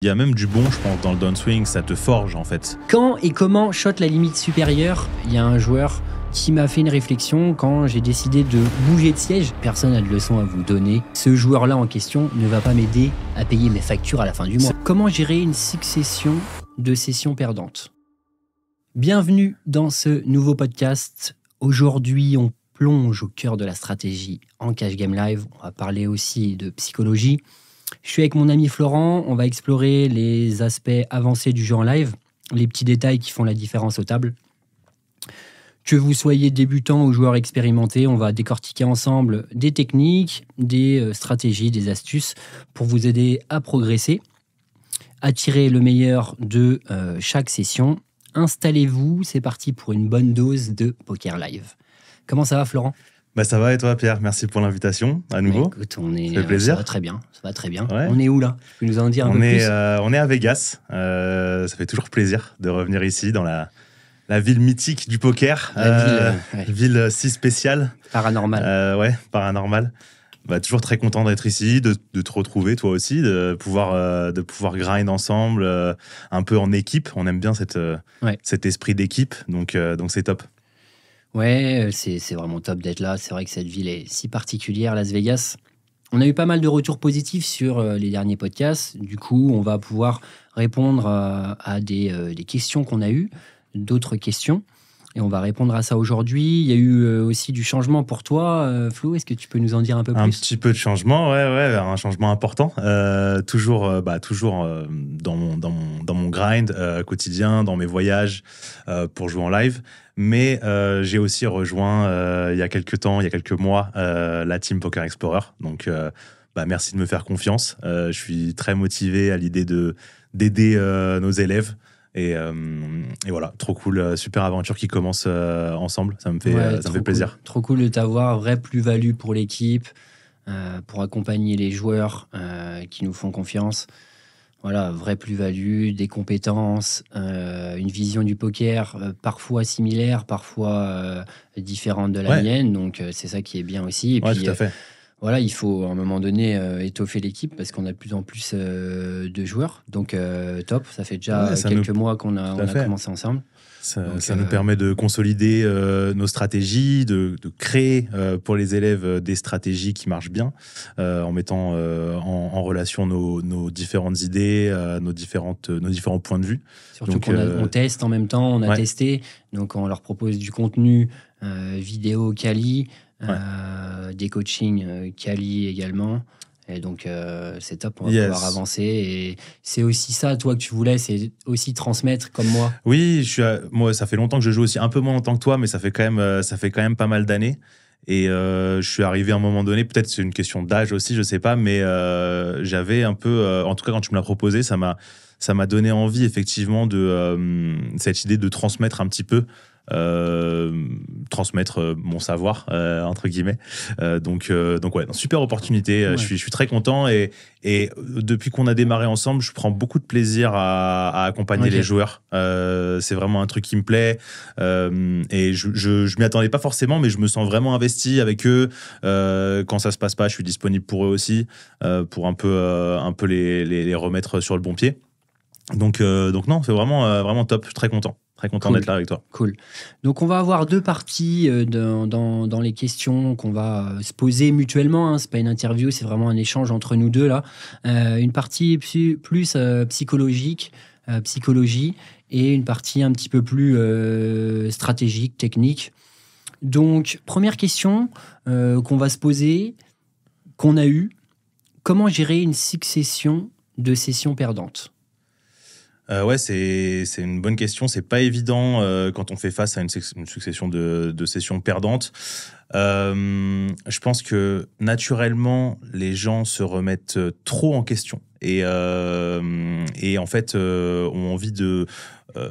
Il y a même du bon, je pense, dans le downswing, ça te forge en fait. Quand et comment shot la limite supérieure? Il y a un joueur qui m'a fait une réflexion quand j'ai décidé de bouger de siège. Personne n'a de leçon à vous donner. Ce joueur-là en question ne va pas m'aider à payer mes factures à la fin du mois. Comment gérer une succession de sessions perdantes? Bienvenue dans ce nouveau podcast. Aujourd'hui, on plonge au cœur de la stratégie en cash game live. On va parler aussi de psychologie. Je suis avec mon ami Florent, on va explorer les aspects avancés du jeu en live, les petits détails qui font la différence aux tables. Que vous soyez débutant ou joueur expérimenté, on va décortiquer ensemble des techniques, des stratégies, des astuces pour vous aider à progresser, à tirer le meilleur de chaque session. Installez-vous, c'est parti pour une bonne dose de poker live. Comment ça va Florent ? Ça va et toi Pierre, merci pour l'invitation à nouveau. Écoute, ça fait plaisir. Ça va très bien. Ouais. On est où là ? Tu peux nous en dire un peu plus ? On est à Vegas, ça fait toujours plaisir de revenir ici dans la ville mythique du poker, ville si spéciale. Paranormale. Paranormale. Toujours très content d'être ici, de te retrouver toi aussi, de pouvoir grind ensemble, un peu en équipe. On aime bien cet esprit d'équipe, donc c'est top. Ouais, c'est vraiment top d'être là. C'est vrai que cette ville est si particulière, Las Vegas. On a eu pas mal de retours positifs sur les derniers podcasts. Du coup, on va pouvoir répondre à des questions qu'on a eues, d'autres questions. Et on va répondre à ça aujourd'hui. Il y a eu aussi du changement pour toi, Flo. Est-ce que tu peux nous en dire un peu plus ? Un petit peu de changement, ouais, un changement important. Toujours dans mon grind quotidien, dans mes voyages pour jouer en live. Mais j'ai aussi rejoint il y a quelques mois, la team Poker Explorer. Donc, merci de me faire confiance. Je suis très motivé à l'idée d'aider nos élèves. Et voilà, trop cool, super aventure qui commence ensemble. Ça me fait plaisir. Cool. Trop cool de t'avoir, vraie plus-value pour l'équipe, pour accompagner les joueurs qui nous font confiance. Voilà, vraie plus-value, des compétences, une vision du poker parfois similaire, parfois différente de la mienne. Donc, c'est ça qui est bien aussi. Et puis, tout à fait. Voilà, il faut à un moment donné étoffer l'équipe parce qu'on a de plus en plus de joueurs. Donc, top, ça fait déjà quelques mois qu'on a commencé ensemble. Ça nous permet de consolider nos stratégies, de créer pour les élèves des stratégies qui marchent bien, en mettant en relation nos différentes idées, nos différents points de vue. Surtout qu'on teste en même temps, on a testé, donc on leur propose du contenu vidéo quali, des coachings quali également. Et donc, c'est top, on va pouvoir avancer. Et c'est aussi ça, toi, que tu voulais, c'est aussi transmettre comme moi. Oui, moi, ça fait longtemps que je joue aussi, un peu moins longtemps que toi, mais ça fait quand même pas mal d'années. Et je suis arrivé à un moment donné, peut-être c'est une question d'âge aussi, je sais pas, mais j'avais un peu, en tout cas quand tu me l'as proposé, ça m'a donné envie effectivement de cette idée de transmettre un petit peu. Transmettre mon savoir entre guillemets, donc super opportunité. Je suis très content et depuis qu'on a démarré ensemble, je prends beaucoup de plaisir à accompagner les joueurs. C'est vraiment un truc qui me plaît, et je m'y attendais pas forcément, mais je me sens vraiment investi avec eux. Quand ça se passe pas, je suis disponible pour eux aussi, pour un peu les remettre sur le bon pied. Donc non, c'est vraiment top. Je suis très content. Très content d'être là avec toi. Cool. Donc, on va avoir deux parties dans les questions qu'on va se poser mutuellement. Ce n'est pas une interview, c'est vraiment un échange entre nous deux. Là. Une partie plus psychologie, et une partie un petit peu plus stratégique, technique. Donc, première question qu'on va se poser, qu'on a eue. Comment gérer une succession de sessions perdantes ? C'est une bonne question. C'est pas évident quand on fait face à une succession de sessions perdantes. Je pense que naturellement, les gens se remettent trop en question et en fait ont envie de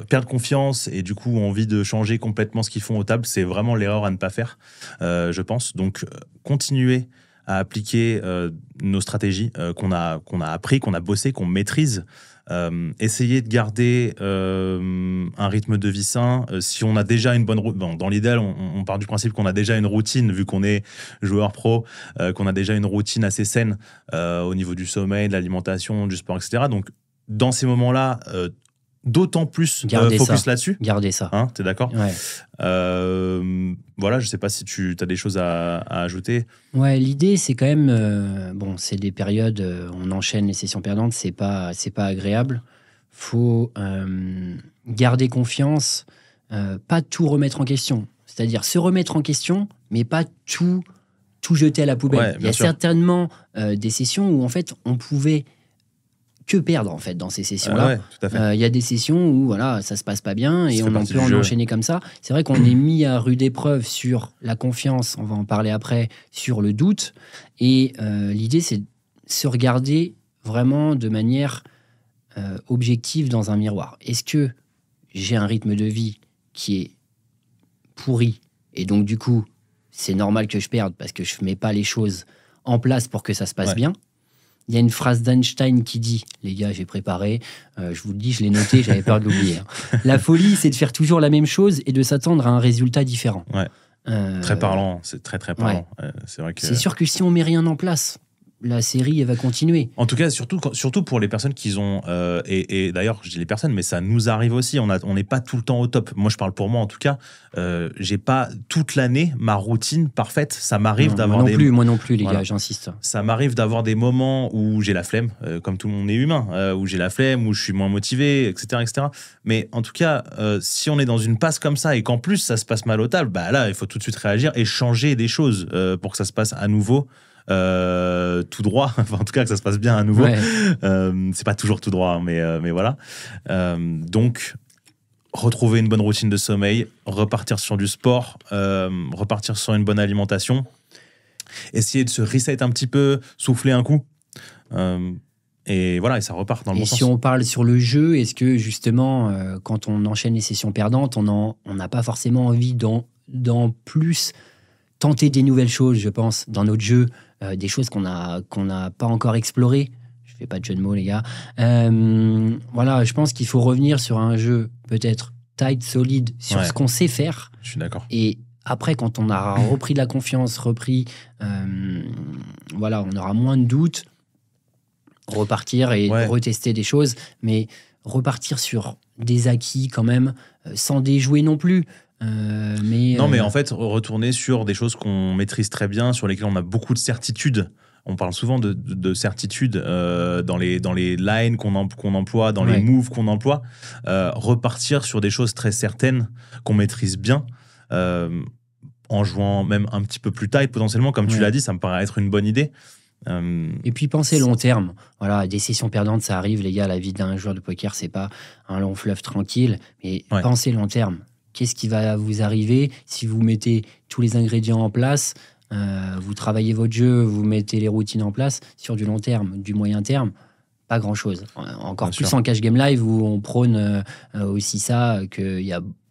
perdre confiance et du coup ont envie de changer complètement ce qu'ils font aux tables. C'est vraiment l'erreur à ne pas faire, je pense. Donc, continuer à appliquer nos stratégies qu'on a appris, qu'on a bossé, qu'on maîtrise. Essayer de garder un rythme de vie sain. Si on a déjà une bonne routine, dans l'idéal, on part du principe qu'on a déjà une routine, vu qu'on est joueur pro, qu'on a déjà une routine assez saine au niveau du sommeil, de l'alimentation, du sport, etc. Donc, dans ces moments-là, d'autant plus focus là-dessus. Gardez ça. Hein, t'es d'accord? Ouais. Voilà, je sais pas si tu as des choses à ajouter. Ouais, l'idée, c'est quand même... c'est des périodes, on enchaîne les sessions perdantes, c'est pas agréable. Faut garder confiance, pas tout remettre en question. C'est-à-dire se remettre en question, mais pas tout jeter à la poubelle. Ouais, il y a certainement des sessions où, en fait, on pouvait que perdre, en fait, dans ces sessions-là. Ouais, tout à fait. Il y a des sessions où voilà, ça se passe pas bien et on peut en enchaîner comme ça. C'est vrai qu'on est mis à rude épreuve sur la confiance, on va en parler après, sur le doute. Et l'idée, c'est de se regarder vraiment de manière objective dans un miroir. Est-ce que j'ai un rythme de vie qui est pourri et donc, du coup, c'est normal que je perde parce que je ne mets pas les choses en place pour que ça se passe bien. Il y a une phrase d'Einstein qui dit, les gars, j'ai préparé, je vous le dis, je l'ai noté, j'avais peur de l'oublier. La folie, c'est de faire toujours la même chose et de s'attendre à un résultat différent. Ouais. Très parlant, c'est très très parlant. Ouais. C'est vrai que... C'est sûr que si on met rien en place, la série, elle va continuer. En tout cas, surtout pour les personnes qui ont... et d'ailleurs, je dis les personnes, mais ça nous arrive aussi. On n'est pas tout le temps au top. Moi, je parle pour moi, en tout cas. J'ai pas toute l'année ma routine parfaite. Ça m'arrive d'avoir Moi non plus, les gars, j'insiste. Ça m'arrive d'avoir des moments où j'ai la flemme, comme tout le monde est humain, où j'ai la flemme, où je suis moins motivé, etc. etc. Mais en tout cas, si on est dans une passe comme ça et qu'en plus, ça se passe mal au table, bah là, il faut tout de suite réagir et changer des choses pour que ça se passe à nouveau. Tout droit, enfin, en tout cas que ça se passe bien à nouveau. C'est pas toujours tout droit, mais voilà. Donc, retrouver une bonne routine de sommeil, repartir sur du sport, repartir sur une bonne alimentation, essayer de se reset un petit peu, souffler un coup. Et voilà, et ça repart dans le bon sens. Et si on parle sur le jeu, est-ce que justement, quand on enchaîne les sessions perdantes, on n'a pas forcément envie d'en plus tenter des nouvelles choses, je pense, dans notre jeu, des choses qu'on n'a pas encore explorées. Je fais pas de jeu de mots, les gars. Voilà, je pense qu'il faut revenir sur un jeu peut-être tight, solide, sur ce qu'on sait faire. Je suis d'accord. Et après, quand on aura repris de la confiance, voilà, on aura moins de doutes, repartir et retester des choses, mais repartir sur des acquis quand même, sans déjouer non plus. Mais en fait, retourner sur des choses qu'on maîtrise très bien, sur lesquelles on a beaucoup de certitude. On parle souvent de certitude dans les lines qu'on emploie, dans les moves qu'on emploie. Repartir sur des choses très certaines qu'on maîtrise bien, en jouant même un petit peu plus tight potentiellement, comme tu l'as dit, ça me paraît être une bonne idée. Et puis penser long terme. Voilà, des sessions perdantes, ça arrive, les gars. La vie d'un joueur de poker, c'est pas un long fleuve tranquille, mais pensez long terme. Qu'est-ce qui va vous arriver si vous mettez tous les ingrédients en place, vous travaillez votre jeu, vous mettez les routines en place sur du long terme, du moyen terme, pas grand-chose. Encore plus en cash game live où on prône aussi ça, que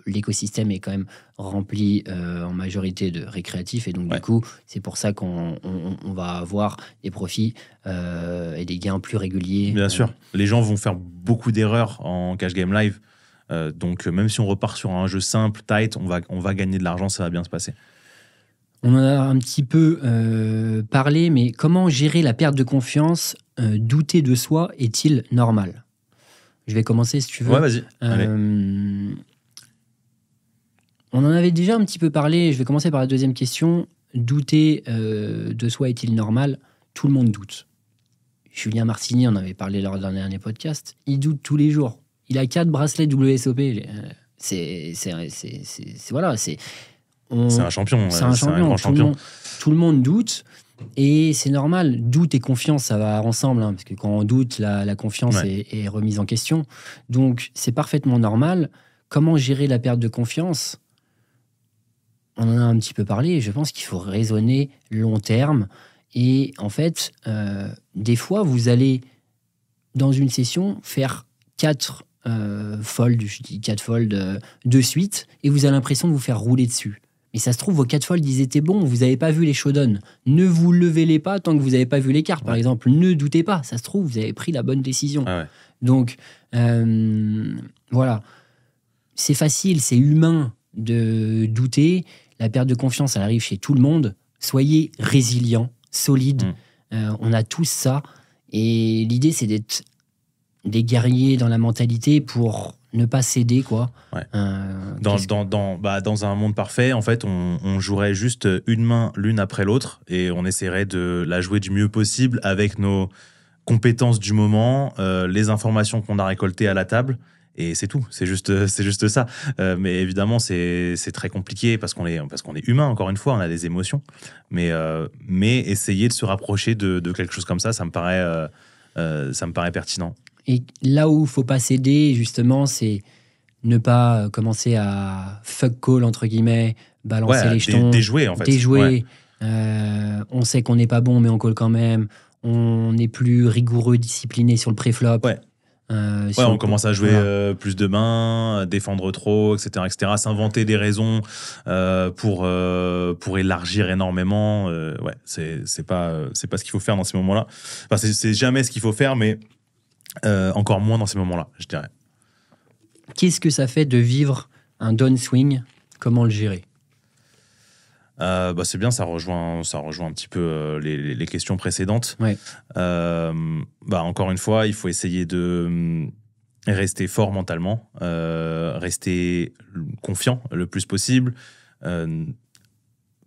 l'écosystème est quand même rempli en majorité de récréatifs et donc du coup, c'est pour ça qu'on va avoir des profits et des gains plus réguliers. Bien sûr, les gens vont faire beaucoup d'erreurs en cash game live. Donc même si on repart sur un jeu simple, tight, on va gagner de l'argent, ça va bien se passer. On en a un petit peu parlé, mais comment gérer la perte de confiance, douter de soi, est-il normal? Je vais commencer si tu veux. Ouais, vas-y. On en avait déjà un petit peu parlé, je vais commencer par la deuxième question. Douter de soi est-il normal? Tout le monde doute. Julien Martini en avait parlé lors d'un dernier podcast. Il doute tous les jours. Il a 4 bracelets WSOP. C'est un champion. C'est un grand champion. Tout le monde doute. Et c'est normal. Doute et confiance, ça va ensemble. Parce que quand on doute, la confiance est remise en question. Donc, c'est parfaitement normal. Comment gérer la perte de confiance? On en a un petit peu parlé. Et je pense qu'il faut raisonner long terme. Et en fait, des fois, vous allez, dans une session, faire 4 folds, je dis 4 folds de suite, et vous avez l'impression de vous faire rouler dessus. Mais ça se trouve, vos 4 folds, ils étaient bons, vous n'avez pas vu les showdowns. Ne vous levez-les pas tant que vous n'avez pas vu les cartes, par exemple. Ne doutez pas, ça se trouve, vous avez pris la bonne décision. Donc, voilà. C'est facile, c'est humain de douter. La perte de confiance, elle arrive chez tout le monde. Soyez résilient, solide. On a tous ça. Et l'idée, c'est d'être des guerriers dans la mentalité pour ne pas céder, quoi. Ouais. Dans un monde parfait, en fait, on jouerait juste une main l'une après l'autre et on essaierait de la jouer du mieux possible avec nos compétences du moment, les informations qu'on a récoltées à la table. Et c'est tout, c'est juste ça. Mais évidemment, c'est très compliqué parce qu'on est humain, encore une fois, on a des émotions. Mais essayer de se rapprocher de quelque chose comme ça, ça me paraît pertinent. Et là où il ne faut pas céder, justement, c'est ne pas commencer à fuck call, entre guillemets, balancer les jetons. Déjouer, en fait. Déjouer. Ouais. On sait qu'on n'est pas bon, mais on call quand même. On est plus rigoureux, discipliné sur le pré-flop. Ouais. On commence à jouer plus de mains, défendre trop, etc., s'inventer des raisons pour élargir énormément. C'est pas ce qu'il faut faire dans ces moments-là. Enfin, c'est jamais ce qu'il faut faire, mais encore moins dans ces moments-là, je dirais. Qu'est-ce que ça fait de vivre un downswing? Comment le gérer? C'est bien, ça rejoint un petit peu les questions précédentes. Ouais. Encore une fois, il faut essayer de rester fort mentalement, rester confiant le plus possible,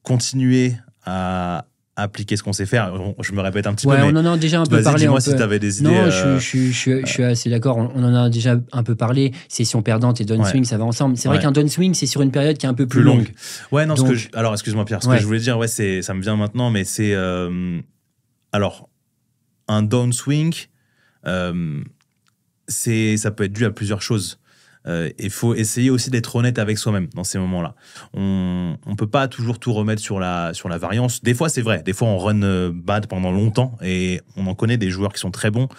continuer à appliquer ce qu'on sait faire. Je me répète un petit peu, mais on en a déjà un peu parlé. Dis-moi si tu avais des idées. Non, je suis assez d'accord. On en a déjà un peu parlé. Session perdante et downswing, ça va ensemble. C'est vrai qu'un downswing, c'est sur une période qui est un peu plus longue. Ouais, non. Donc, alors, excuse-moi Pierre. Ce que je voulais dire, ça me vient maintenant, mais c'est alors un downswing. Ça peut être dû à plusieurs choses. Il faut essayer aussi d'être honnête avec soi-même dans ces moments-là. On peut pas toujours tout remettre sur la variance. Des fois, c'est vrai. Des fois, on run bad pendant longtemps et on en connaît des joueurs qui sont très bons,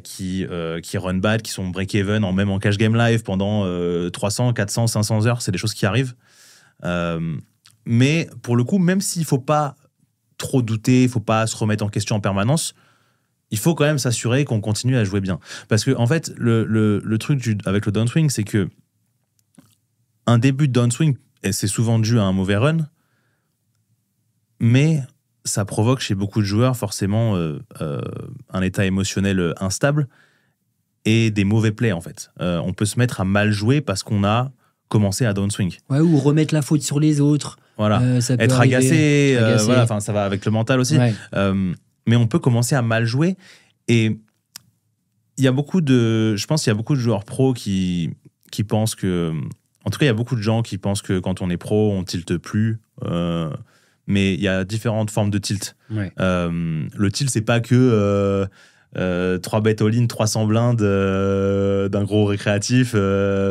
qui run bad, qui sont break-even, même en cash game live pendant 300, 400, 500 heures. C'est des choses qui arrivent. Mais pour le coup, même s'il faut pas trop douter, il faut pas se remettre en question en permanence, il faut quand même s'assurer qu'on continue à jouer bien. Parce que, en fait, le truc avec le downswing, c'est que un début de downswing, c'est souvent dû à un mauvais run, mais ça provoque chez beaucoup de joueurs forcément un état émotionnel instable et des mauvais plays, en fait. On peut se mettre à mal jouer parce qu'on a commencé à downswing. Ouais, ou remettre la faute sur les autres. Voilà. Être agacé. Ça va avec le mental aussi. Ouais. Mais on peut commencer à mal jouer. Et je pense qu'il y a beaucoup de joueurs pros qui pensent que... En tout cas, il y a beaucoup de gens qui pensent que quand on est pro, on tilte plus. Mais il y a différentes formes de tilt. Ouais. Le tilt, c'est pas que 3 bet all-in, 300 blindes d'un gros récréatif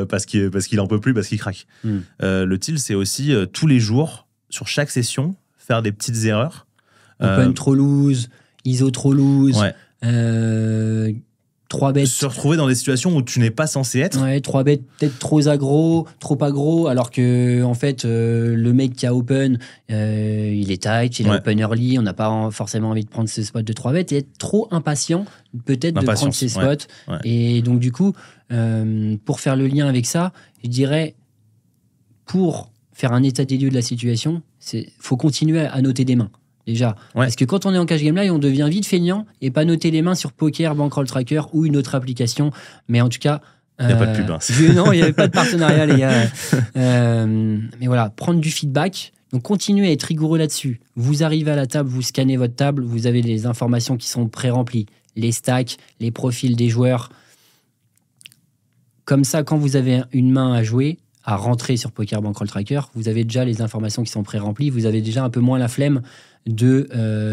parce qu'il en peut plus, parce qu'il craque. Le tilt, c'est aussi tous les jours, sur chaque session, faire des petites erreurs. Open trop loose, ISO trop loose, 3 bêtes. Se retrouver dans des situations où tu n'es pas censé être. Ouais, 3 bêtes peut-être trop aggro, trop aggro, alors que en fait, le mec qui a open, il est tight, il a open early, on n'a pas forcément envie de prendre ce spot de 3 bêtes et être trop impatient peut-être de prendre ces spots. Ouais. Et donc du coup, pour faire le lien avec ça, je dirais, pour faire un état des lieux de la situation, faut continuer à noter des mains. Déjà. Ouais. Parce que quand on est en cash game live, on devient vite feignant et pas noter les mains sur Poker, Bankroll Tracker ou une autre application. Mais en tout cas... Il n'y a pas de pub. Hein. Non, il n'y avait pas de partenariat, les gars. Mais voilà, prendre du feedback. Donc, continuez à être rigoureux là-dessus. Vous arrivez à la table, vous scannez votre table, vous avez les informations qui sont pré-remplies. Les stacks, les profils des joueurs. Comme ça, quand vous avez une main à jouer, à rentrer sur Poker Bankroll Tracker, vous avez déjà les informations qui sont pré-remplies, vous avez déjà un peu moins la flemme de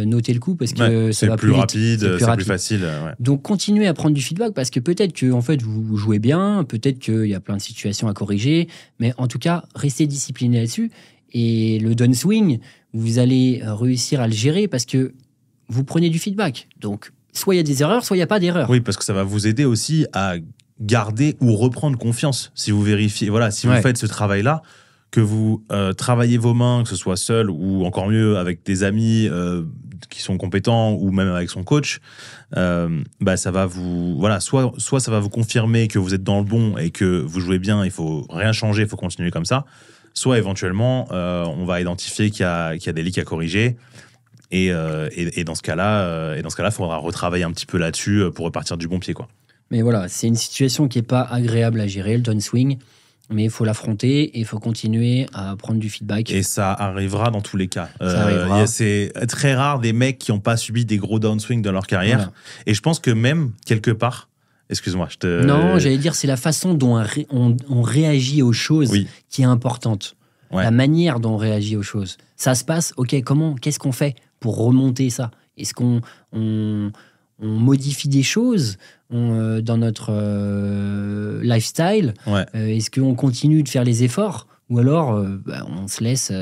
noter le coup parce que ça va plus rapide, vite, c'est plus facile. Ouais. Donc continuez à prendre du feedback parce que peut-être que en fait vous jouez bien, peut-être qu'il y a plein de situations à corriger, mais en tout cas restez discipliné là-dessus et le downswing, vous allez réussir à le gérer parce que vous prenez du feedback. Donc soit il y a des erreurs, soit il n'y a pas d'erreurs. Oui, parce que ça va vous aider aussi à garder ou reprendre confiance si vous vérifiez, si vous faites ce travail-là, que vous travaillez vos mains, que ce soit seul ou encore mieux avec des amis qui sont compétents ou même avec son coach, ça va vous soit ça va vous confirmer que vous êtes dans le bon et que vous jouez bien, il faut rien changer, il faut continuer comme ça, soit éventuellement on va identifier qu'il y a des leaks à corriger et dans ce cas-là, il faudra retravailler un petit peu là-dessus pour repartir du bon pied, quoi. Mais voilà, c'est une situation qui n'est pas agréable à gérer, le downswing. Mais il faut l'affronter et il faut continuer à prendre du feedback. Et ça arrivera dans tous les cas. Ça arrivera. C'est très rare des mecs qui n'ont pas subi des gros downswings dans leur carrière. Voilà. Et je pense que même, quelque part, excuse-moi, je te... Non, j'allais dire, c'est la façon dont on réagit aux choses qui est importante. Ouais. La manière dont on réagit aux choses. Ça se passe, ok, qu'est-ce qu'on fait pour remonter ça? Est-ce qu'on modifie des choses dans notre lifestyle? Est-ce qu'on continue de faire les efforts? Ou alors, on se laisse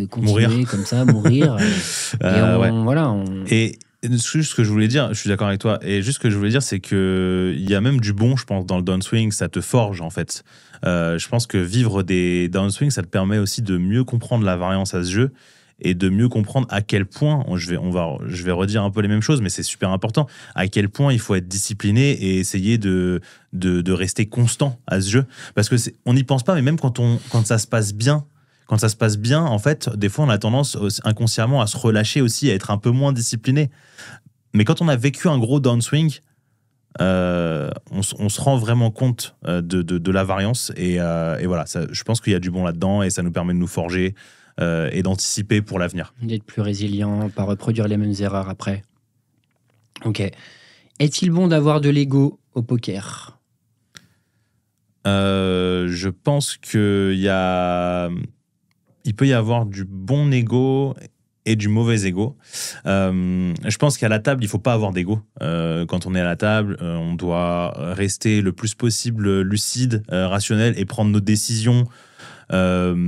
continuer mourir. Comme ça, mourir. Et juste ce que je voulais dire, je suis d'accord avec toi, et juste ce que je voulais dire, c'est qu'il y a même du bon, je pense, dans le downswing, ça te forge, en fait. Je pense que vivre des downswings, ça te permet aussi de mieux comprendre la variance à ce jeu, et de mieux comprendre à quel point, je vais redire un peu les mêmes choses, mais c'est super important, à quel point il faut être discipliné et essayer de rester constant à ce jeu. Parce que on n'y pense pas, mais même quand ça se passe bien, en fait, des fois, on a tendance inconsciemment à se relâcher aussi, à être un peu moins discipliné. Mais quand on a vécu un gros downswing, on se rend vraiment compte de la variance. Et voilà, je pense qu'il y a du bon là-dedans et ça nous permet de nous forger et d'anticiper pour l'avenir. D'être plus résilient, pas reproduire les mêmes erreurs après. Ok. Est-il bon d'avoir de l'ego au poker ? Je pense qu'il peut y avoir du bon ego et du mauvais ego. Je pense qu'à la table, il ne faut pas avoir d'ego. Quand on est à la table, on doit rester le plus possible lucide, rationnel et prendre nos décisions grâce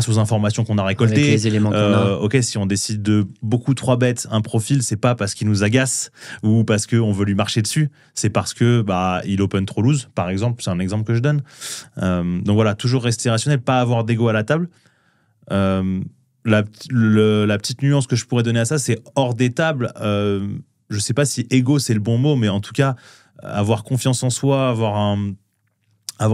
aux informations qu'on a récoltées. Avec les éléments qu'on a. Ok, si on décide de beaucoup 3-bet un profil, c'est pas parce qu'il nous agace ou parce qu'on veut lui marcher dessus, c'est parce que il open trop loose, par exemple. C'est un exemple que je donne. Donc voilà, toujours rester rationnel, pas avoir d'ego à la table. La petite nuance que je pourrais donner à ça, c'est hors des tables. Je sais pas si ego c'est le bon mot, mais en tout cas avoir confiance en soi, avoir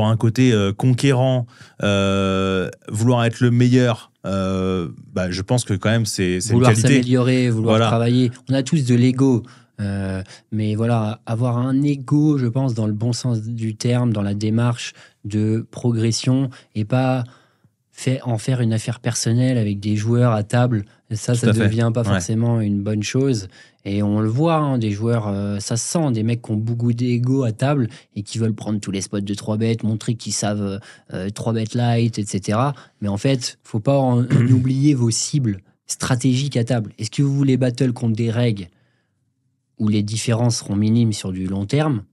un côté conquérant, vouloir être le meilleur, je pense que quand même c'est une qualité. Vouloir s'améliorer, vouloir travailler. On a tous de l'ego, mais voilà, avoir un ego, je pense, dans le bon sens du terme, dans la démarche de progression, et pas en faire une affaire personnelle avec des joueurs à table. Ça devient pas forcément une bonne chose. Et on le voit, des joueurs, ça se sent, des mecs qui ont beaucoup d'ego à table et qui veulent prendre tous les spots de 3-bet, montrer qu'ils savent 3-bet light, etc. Mais en fait, faut pas en oublier vos cibles stratégiques à table. Est-ce que vous voulez battle contre des règles où les différences seront minimes sur du long terme?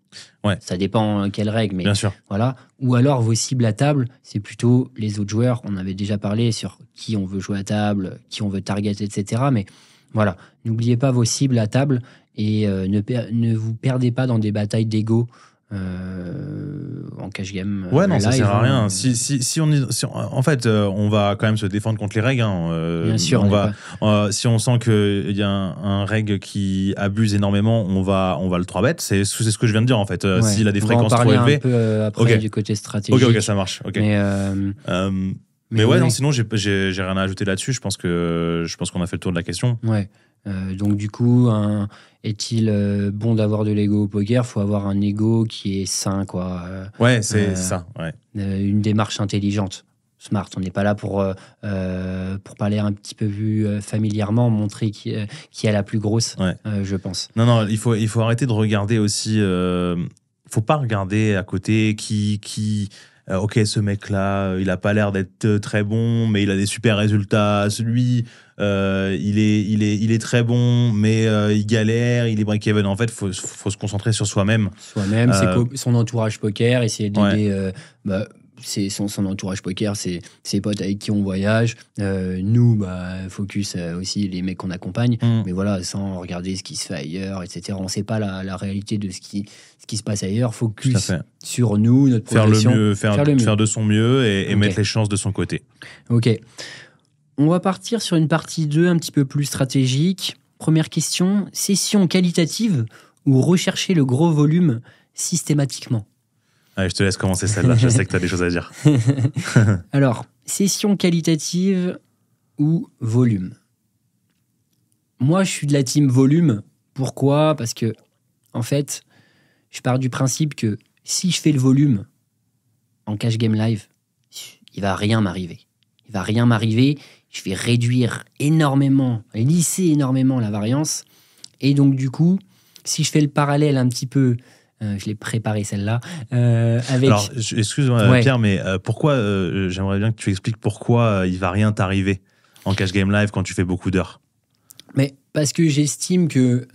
Ça dépend quelles règles, mais bien sûr. Voilà. Ou alors vos cibles à table, c'est plutôt les autres joueurs. On avait déjà parlé sur qui on veut jouer à table, qui on veut target, etc. Mais voilà, n'oubliez pas vos cibles à table et ne vous perdez pas dans des batailles d'ego en cash game. Non, ça sert à rien. En fait, on va quand même se défendre contre les règles. Bien sûr. Si on sent qu'il y a un règle qui abuse énormément, on va le 3-bet. C'est ce que je viens de dire en fait. S'il a des fréquences trop élevées. On va en parler un peu après du côté stratégique. Ok, ça marche. Okay. Mais non, sinon j'ai rien à ajouter là-dessus. Je pense qu'on a fait le tour de la question. Ouais. Donc du coup, est-il bon d'avoir de l'ego au poker? Faut avoir un ego qui est sain, quoi. C'est ça. Ouais. Une démarche intelligente, smart. On n'est pas là pour parler un petit peu plus familièrement, montrer qui a la plus grosse. Je pense. Non, il faut arrêter de regarder aussi. Faut pas regarder à côté qui. Ok, ce mec-là, il a pas l'air d'être très bon, mais il a des super résultats. Celui, il est très bon, mais il galère, il est break-even. En fait, faut se concentrer sur soi-même. C'est son entourage poker, essayer d'aider. C'est son entourage poker, c'est ses potes avec qui on voyage. Nous, focus aussi les mecs qu'on accompagne. Mais voilà, sans regarder ce qui se fait ailleurs, etc. On ne sait pas la réalité de ce qui se passe ailleurs. Focus sur nous, notre progression. Faire de son mieux et mettre les chances de son côté. Ok. On va partir sur une partie 2 un petit peu plus stratégique. Première question, session qualitative ou rechercher le gros volume systématiquement? Allez, je te laisse commencer celle-là, je sais que tu as des choses à dire. Alors, session qualitative ou volume? Moi, je suis de la team volume. Pourquoi? Parce que en fait, je pars du principe que si je fais le volume en cash game live, il va rien m'arriver. Il va rien m'arriver. Je vais réduire énormément, lisser énormément la variance. Et donc, du coup, si je fais le parallèle un petit peu, je l'ai préparé celle-là, avec... Alors, excuse-moi Pierre, mais pourquoi, j'aimerais bien que tu expliques pourquoi il va rien t'arriver en cash game live quand tu fais beaucoup d'heures. Mais parce que j'estime que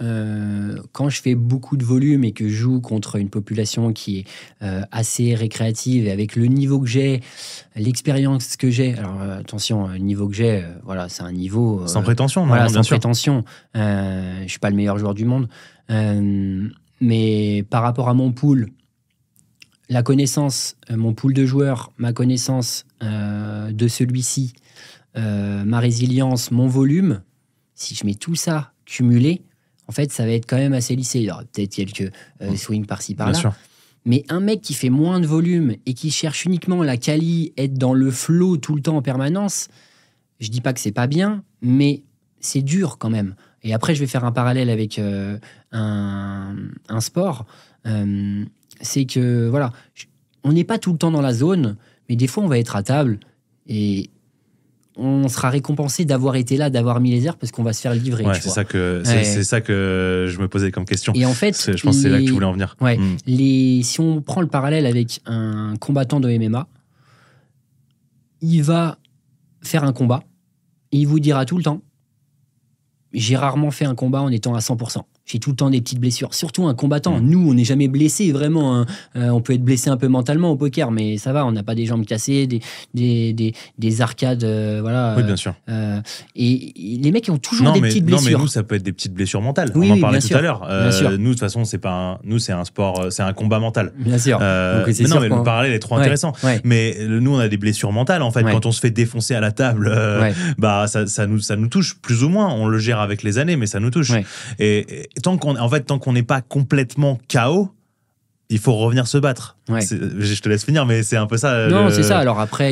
quand je fais beaucoup de volume et que je joue contre une population qui est assez récréative et avec le niveau que j'ai, l'expérience que j'ai, alors attention, le niveau que j'ai, voilà, c'est un niveau... sans prétention, non, voilà, bien sans sûr. prétention. Je ne suis pas le meilleur joueur du monde. Mais par rapport à mon pool, la connaissance, mon pool de joueurs, ma connaissance de celui-ci, ma résilience, mon volume, si je mets tout ça cumulé, en fait, ça va être quand même assez lissé. Il y aura peut-être quelques swings par-ci, par-là. Bien sûr. Mais un mec qui fait moins de volume et qui cherche uniquement la quali, être dans le flow tout le temps en permanence, je dis pas que c'est pas bien, mais c'est dur quand même. Et après, je vais faire un parallèle avec un sport. C'est que, voilà, on n'est pas tout le temps dans la zone, mais des fois, on va être à table et on sera récompensé d'avoir été là, d'avoir mis les heures parce qu'on va se faire livrer. Ouais, tu vois. c'est ça que je me posais comme question. Et en fait, je pense que c'est là que tu voulais en venir. Ouais, si on prend le parallèle avec un combattant de MMA, il va faire un combat et il vous dira tout le temps, j'ai rarement fait un combat en étant à 100%. J'ai tout le temps des petites blessures. Surtout un combattant. Nous, on n'est jamais blessé, vraiment. On peut être blessé un peu mentalement au poker, mais ça va, on n'a pas des jambes cassées, des arcades, voilà. Oui, bien sûr. Et les mecs, ils ont toujours des petites blessures. Non, mais nous, ça peut être des petites blessures mentales. Oui, on en parlait bien tout sûr. à l'heure. Nous, de toute façon, c'est un sport, c'est un combat mental. Bien sûr. Donc, mais non, mais le parallèle est trop intéressant. Ouais. Mais nous, on a des blessures mentales, en fait. Ouais. Quand on se fait défoncer à la table, bah, ça nous touche plus ou moins. On le gère avec les années, mais ça nous touche. Ouais. Et tant qu'on n'est pas complètement KO, il faut revenir se battre. Ouais. Je te laisse finir, mais c'est un peu ça. Non, c'est ça. Alors après,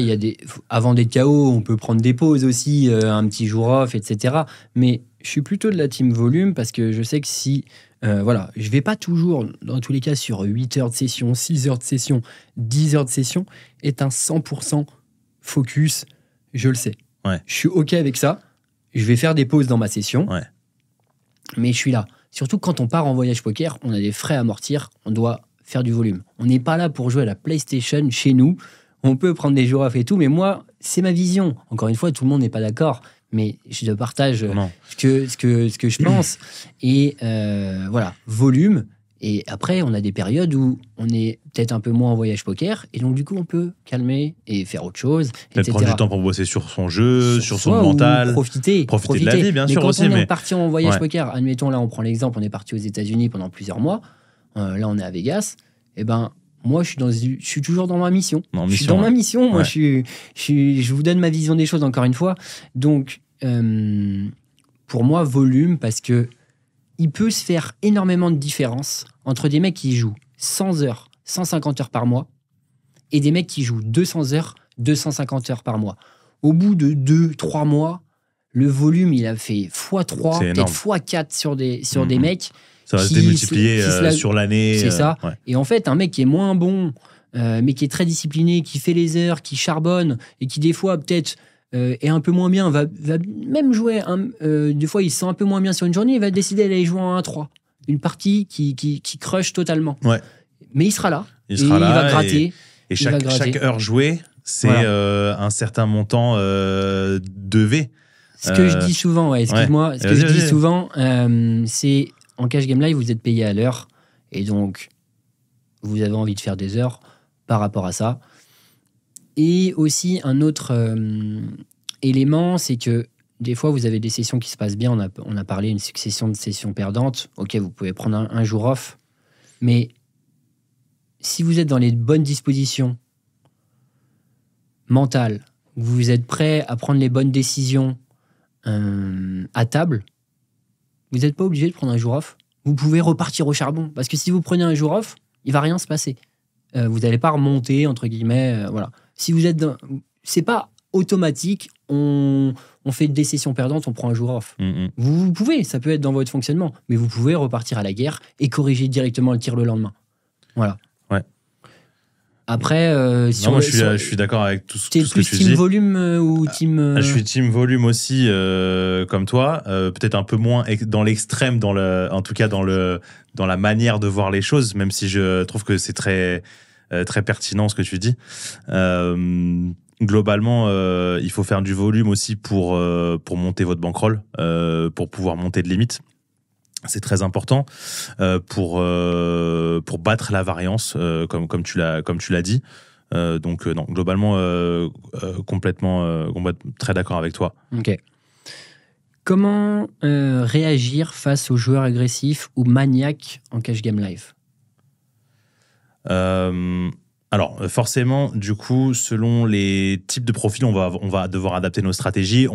avant d'être KO, on peut prendre des pauses aussi, un petit jour off, etc. Mais je suis plutôt de la team volume parce que je sais que si... voilà, je vais pas toujours, dans tous les cas, sur 8 heures de session, 6 heures de session, 10 heures de session, être un 100% focus, je le sais. Ouais. Je suis OK avec ça. Je vais faire des pauses dans ma session. Ouais. Mais je suis là. Surtout quand on part en voyage poker, on a des frais à amortir, on doit faire du volume. On n'est pas là pour jouer à la PlayStation chez nous. On peut prendre des jours off et tout, mais moi, c'est ma vision. Encore une fois, tout le monde n'est pas d'accord, mais je partage ce que je pense. Et voilà, volume. Et après, on a des périodes où on est peut-être un peu moins en voyage poker, et donc du coup, on peut calmer et faire autre chose, peut-être prendre du temps pour bosser sur son jeu, sur son mental. Profiter de la vie, bien sûr, quand aussi. On est parti en voyage poker, admettons, là, on prend l'exemple, on est parti aux États-Unis pendant plusieurs mois, là, on est à Vegas, et ben, moi, je suis toujours dans ma mission. Je suis dans ma mission, moi, je vous donne ma vision des choses, encore une fois. Donc, pour moi, volume, parce que il peut se faire énormément de différence entre des mecs qui jouent 100 heures, 150 heures par mois et des mecs qui jouent 200 heures, 250 heures par mois. Au bout de 2-3 mois, le volume, il a fait x3, peut-être x4 sur des mecs. Ça va se démultiplier sur l'année. C'est ça. Ouais. Et en fait, un mec qui est moins bon, mais qui est très discipliné, qui fait les heures, qui charbonne et qui, des fois, peut-être... est un peu moins bien, va même jouer, des fois il se sent un peu moins bien sur une journée, il va décider d'aller jouer en 1-3. Une partie qui crush totalement. Ouais. Mais il sera là, il va gratter. Et chaque heure jouée, c'est un certain montant de V. Ce que je dis souvent, excuse-moi, ce que je dis souvent, c'est en cash game live, vous êtes payé à l'heure, et donc vous avez envie de faire des heures par rapport à ça. Et aussi, un autre élément, c'est que des fois, vous avez des sessions qui se passent bien. On a parlé d'une succession de sessions perdantes. Ok, vous pouvez prendre un jour off. Mais si vous êtes dans les bonnes dispositions mentales, vous êtes prêt à prendre les bonnes décisions à table, vous n'êtes pas obligé de prendre un jour off. Vous pouvez repartir au charbon. Parce que si vous prenez un jour off, il ne va rien se passer. Vous n'allez pas remonter, entre guillemets. Voilà. Si vous êtes c'est pas automatique, on on fait des sessions perdantes, on prend un jour off. Vous pouvez, ça peut être dans votre fonctionnement, mais vous pouvez repartir à la guerre et corriger directement le tir le lendemain. Voilà. Ouais. Après, je suis d'accord avec tout ce que tu dis. T'es plus team volume ou team... Je suis team volume aussi, comme toi. Peut-être un peu moins dans l'extrême, en tout cas dans la manière de voir les choses, même si je trouve que c'est très, très pertinent ce que tu dis. Globalement, il faut faire du volume aussi pour monter votre bankroll, pour pouvoir monter de limite. C'est très important pour battre la variance, comme tu l'as dit. Donc, non, globalement, complètement très d'accord avec toi. Ok. Comment réagir face aux joueurs agressifs ou maniaques en cash game live ? Alors, forcément, du coup, selon les types de profils, on va devoir adapter nos stratégies.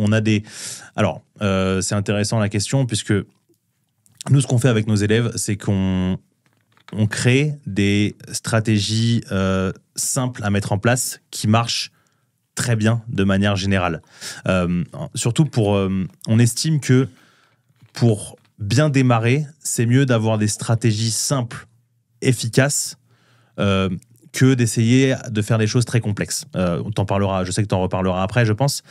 Alors, c'est intéressant la question, puisque nous, ce qu'on fait avec nos élèves, c'est qu'on crée des stratégies simples à mettre en place qui marchent très bien de manière générale. Surtout on estime que pour bien démarrer, c'est mieux d'avoir des stratégies simples, efficaces, que d'essayer de faire des choses très complexes. On t'en parlera, je sais que tu en reparleras après, je pense.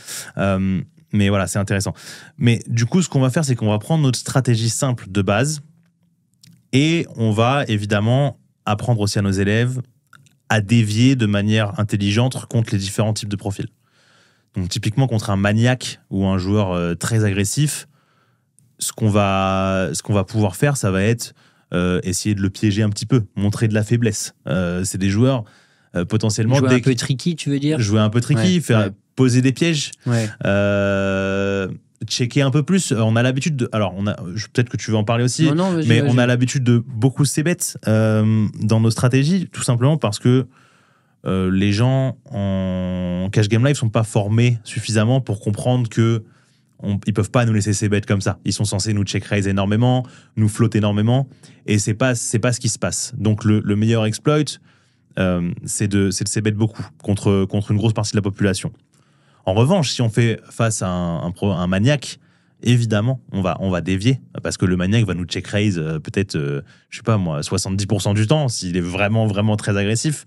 Mais voilà, c'est intéressant. Mais du coup, ce qu'on va faire, c'est qu'on va prendre notre stratégie simple de base et on va évidemment apprendre aussi à nos élèves à dévier de manière intelligente contre les différents types de profils. Donc typiquement, contre un maniaque ou un joueur très agressif, ce qu'on va pouvoir faire, ça va être essayer de le piéger un petit peu, montrer de la faiblesse. C'est des joueurs potentiellement... Jouer un peu tricky, tu veux dire ? Jouer un peu tricky, poser des pièges, checker un peu plus. On a l'habitude de... Alors, peut-être que tu veux en parler aussi, mais on a l'habitude de beaucoup c-bet dans nos stratégies, tout simplement parce que les gens en cash game live sont pas formés suffisamment pour comprendre que ils peuvent pas nous laisser c-bet comme ça. Ils sont censés nous check raise énormément, nous float énormément, et c'est pas ce qui se passe. Donc le meilleur exploit, c'est de c-bet beaucoup contre une grosse partie de la population. En revanche, si on fait face à un maniaque, évidemment, on va dévier, parce que le maniaque va nous check raise peut-être, je sais pas moi, 70% du temps, s'il est vraiment, vraiment très agressif.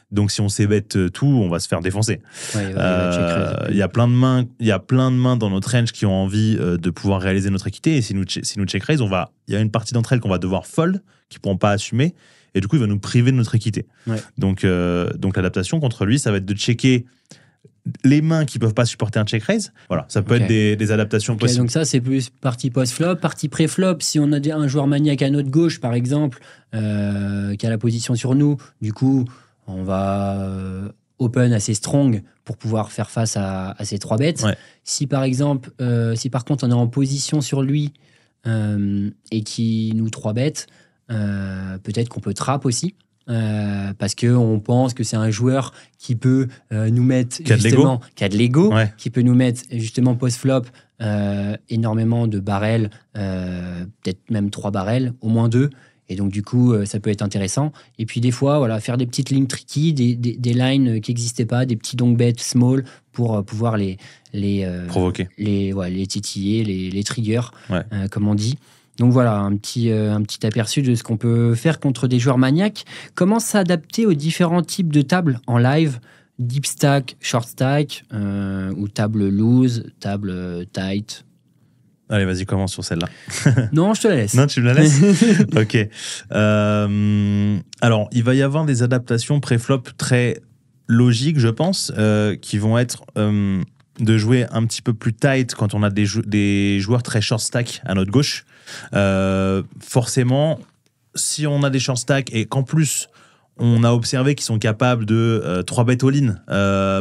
Donc, si on c-bet tout, on va se faire défoncer. Il y a plein de mains dans notre range qui ont envie de pouvoir réaliser notre équité. Et si nous check raise, il y a une partie d'entre elles qu'on va devoir fold, qui ne pourront pas assumer. Et du coup, il va nous priver de notre équité. Ouais. Donc, l'adaptation contre lui, ça va être de checker les mains qui ne peuvent pas supporter un check raise. Voilà, ça peut être des adaptations possibles. Donc ça, c'est plus partie post-flop. Partie pré-flop, si on a un joueur maniaque à notre gauche, par exemple, qui a la position sur nous, du coup... On va open assez strong pour pouvoir faire face à ces 3 bêtes. Ouais. Si par contre on est en position sur lui et qui nous 3 bêtes, peut-être qu'on peut trap aussi. Parce qu'on pense que c'est un joueur qui peut nous mettre qui a de l'ego, ouais. Qui peut nous mettre justement post-flop énormément de barrels, peut-être même 3 barrels, au moins 2. Et donc, du coup, ça peut être intéressant. Et puis, des fois, voilà, faire des petites lignes tricky, des lines qui n'existaient pas, des petits donk bets small pour pouvoir les provoquer, les titiller, les triggers, ouais. Comme on dit. Donc, voilà, un petit aperçu de ce qu'on peut faire contre des joueurs maniaques. Comment s'adapter aux différents types de tables en live ? Deep stack, short stack, ou table loose, table tight. Allez, vas-y, commence sur celle-là. Non, je te la laisse. Non, tu me la laisses ? Ok. Alors, il va y avoir des adaptations pré-flop très logiques, je pense, qui vont être de jouer un petit peu plus tight quand on a des joueurs très short stack à notre gauche. Forcément, si on a des short stack et qu'en plus, on a observé qu'ils sont capables de 3 bet all-in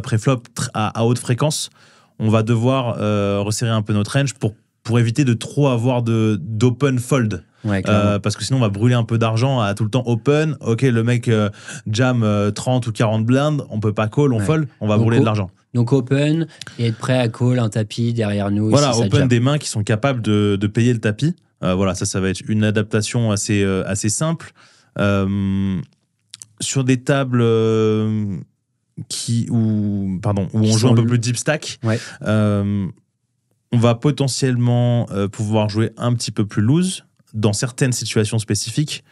pré-flop à haute fréquence, on va devoir resserrer un peu notre range pour éviter de trop avoir d'open fold. Ouais, parce que sinon on va brûler un peu d'argent à tout le temps open. Ok, le mec jam 30 ou 40 blindes, on peut pas call, on fold, on va brûler de l'argent. Donc open et être prêt à call un tapis derrière nous. Voilà, si open des mains qui sont capables de payer le tapis. Voilà, ça va être une adaptation assez simple. Sur des tables où on joue un peu plus deep stack, ouais. on va potentiellement pouvoir jouer un petit peu plus loose dans certaines situations spécifiques,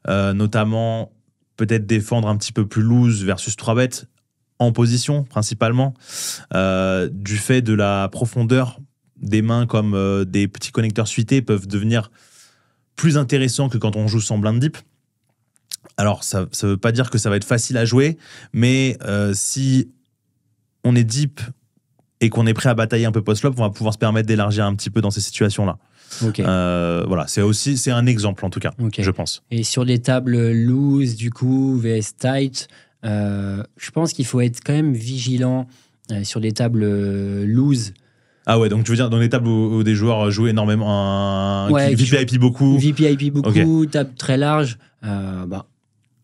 notamment peut-être défendre un petit peu plus loose versus 3-bet en position principalement, du fait de la profondeur des mains comme des petits connecteurs suités peuvent devenir plus intéressants que quand on joue sans blind deep. Alors ça veut pas dire que ça va être facile à jouer, mais si on est deep et qu'on est prêt à batailler un peu post-flop, on va pouvoir se permettre d'élargir un petit peu dans ces situations-là. Okay. Voilà, c'est un exemple en tout cas, je pense. Et sur des tables loose, du coup, vs tight, je pense qu'il faut être quand même vigilant sur des tables loose. Ah ouais, donc tu veux dire dans des tables où des joueurs jouent énormément, qui VPIP beaucoup. VPIP beaucoup, table très large.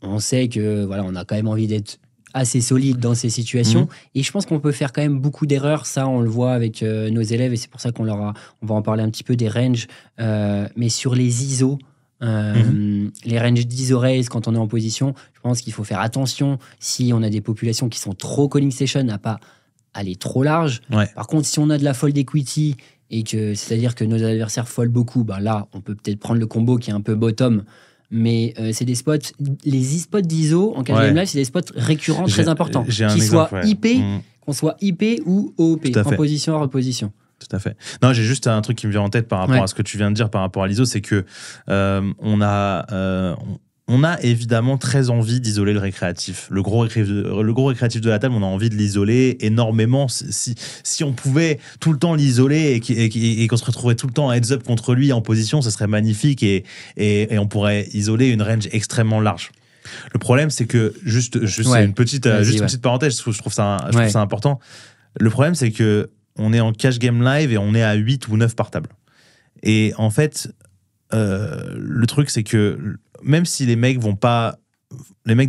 On sait que voilà, on a quand même envie d'être assez solide dans ces situations. Et je pense qu'on peut faire quand même beaucoup d'erreurs. Ça, on le voit avec nos élèves et c'est pour ça on va en parler un petit peu des ranges. Mais sur les ISO, les ranges d'ISO raise quand on est en position, je pense qu'il faut faire attention si on a des populations qui sont trop calling station à pas aller trop large. Ouais. Par contre, si on a de la fold equity et que c'est-à-dire que nos adversaires fold beaucoup, là, on peut peut-être prendre le combo qui est un peu bottom. Mais c'est des spots, les e-spots d'ISO en cash game live, c'est des spots récurrents très importants. Qu'ils soient IP, qu'on soit IP ou OOP, en position à reposition. Tout à fait. Non, j'ai juste un truc qui me vient en tête par rapport à ce que tu viens de dire par rapport à l'ISO, c'est que on a évidemment très envie d'isoler le récréatif. Le gros récréatif de la table, on a envie de l'isoler énormément. Si on pouvait tout le temps l'isoler et qu'on se retrouverait tout le temps en heads up contre lui en position, ce serait magnifique et on pourrait isoler une range extrêmement large. Le problème, c'est que juste une petite parenthèse, je trouve ça important. Le problème, c'est que on est en cash game live et on est à 8 ou 9 par table. Et en fait, le truc, c'est que même si les mecs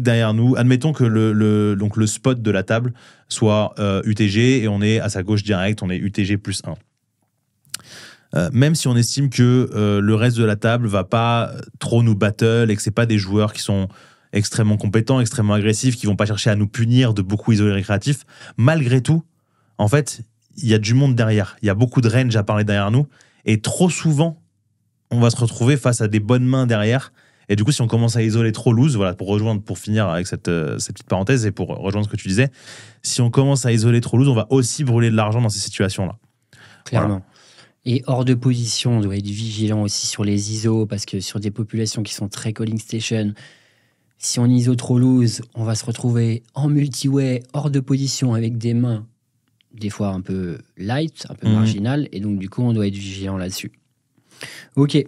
derrière nous, admettons que le spot de la table soit UTG et on est à sa gauche direct, on est UTG plus 1. Même si on estime que le reste de la table va pas trop nous battle et que c'est pas des joueurs qui sont extrêmement compétents, extrêmement agressifs, qui vont pas chercher à nous punir de beaucoup isoler récréatif, malgré tout, en fait, il y a du monde derrière. Il y a beaucoup de range à parler derrière nous et trop souvent, on va se retrouver face à des bonnes mains derrière. Et du coup, si on commence à isoler trop loose, voilà, pour finir avec cette petite parenthèse et pour rejoindre ce que tu disais, si on commence à isoler trop loose, on va aussi brûler de l'argent dans ces situations-là. Clairement. Voilà. Et hors de position, on doit être vigilant aussi sur les ISO, parce que sur des populations qui sont très calling station, si on ISO trop loose, on va se retrouver en multi-way, hors de position, avec des mains, des fois un peu light, un peu marginales, et donc du coup, on doit être vigilant là-dessus. Ok.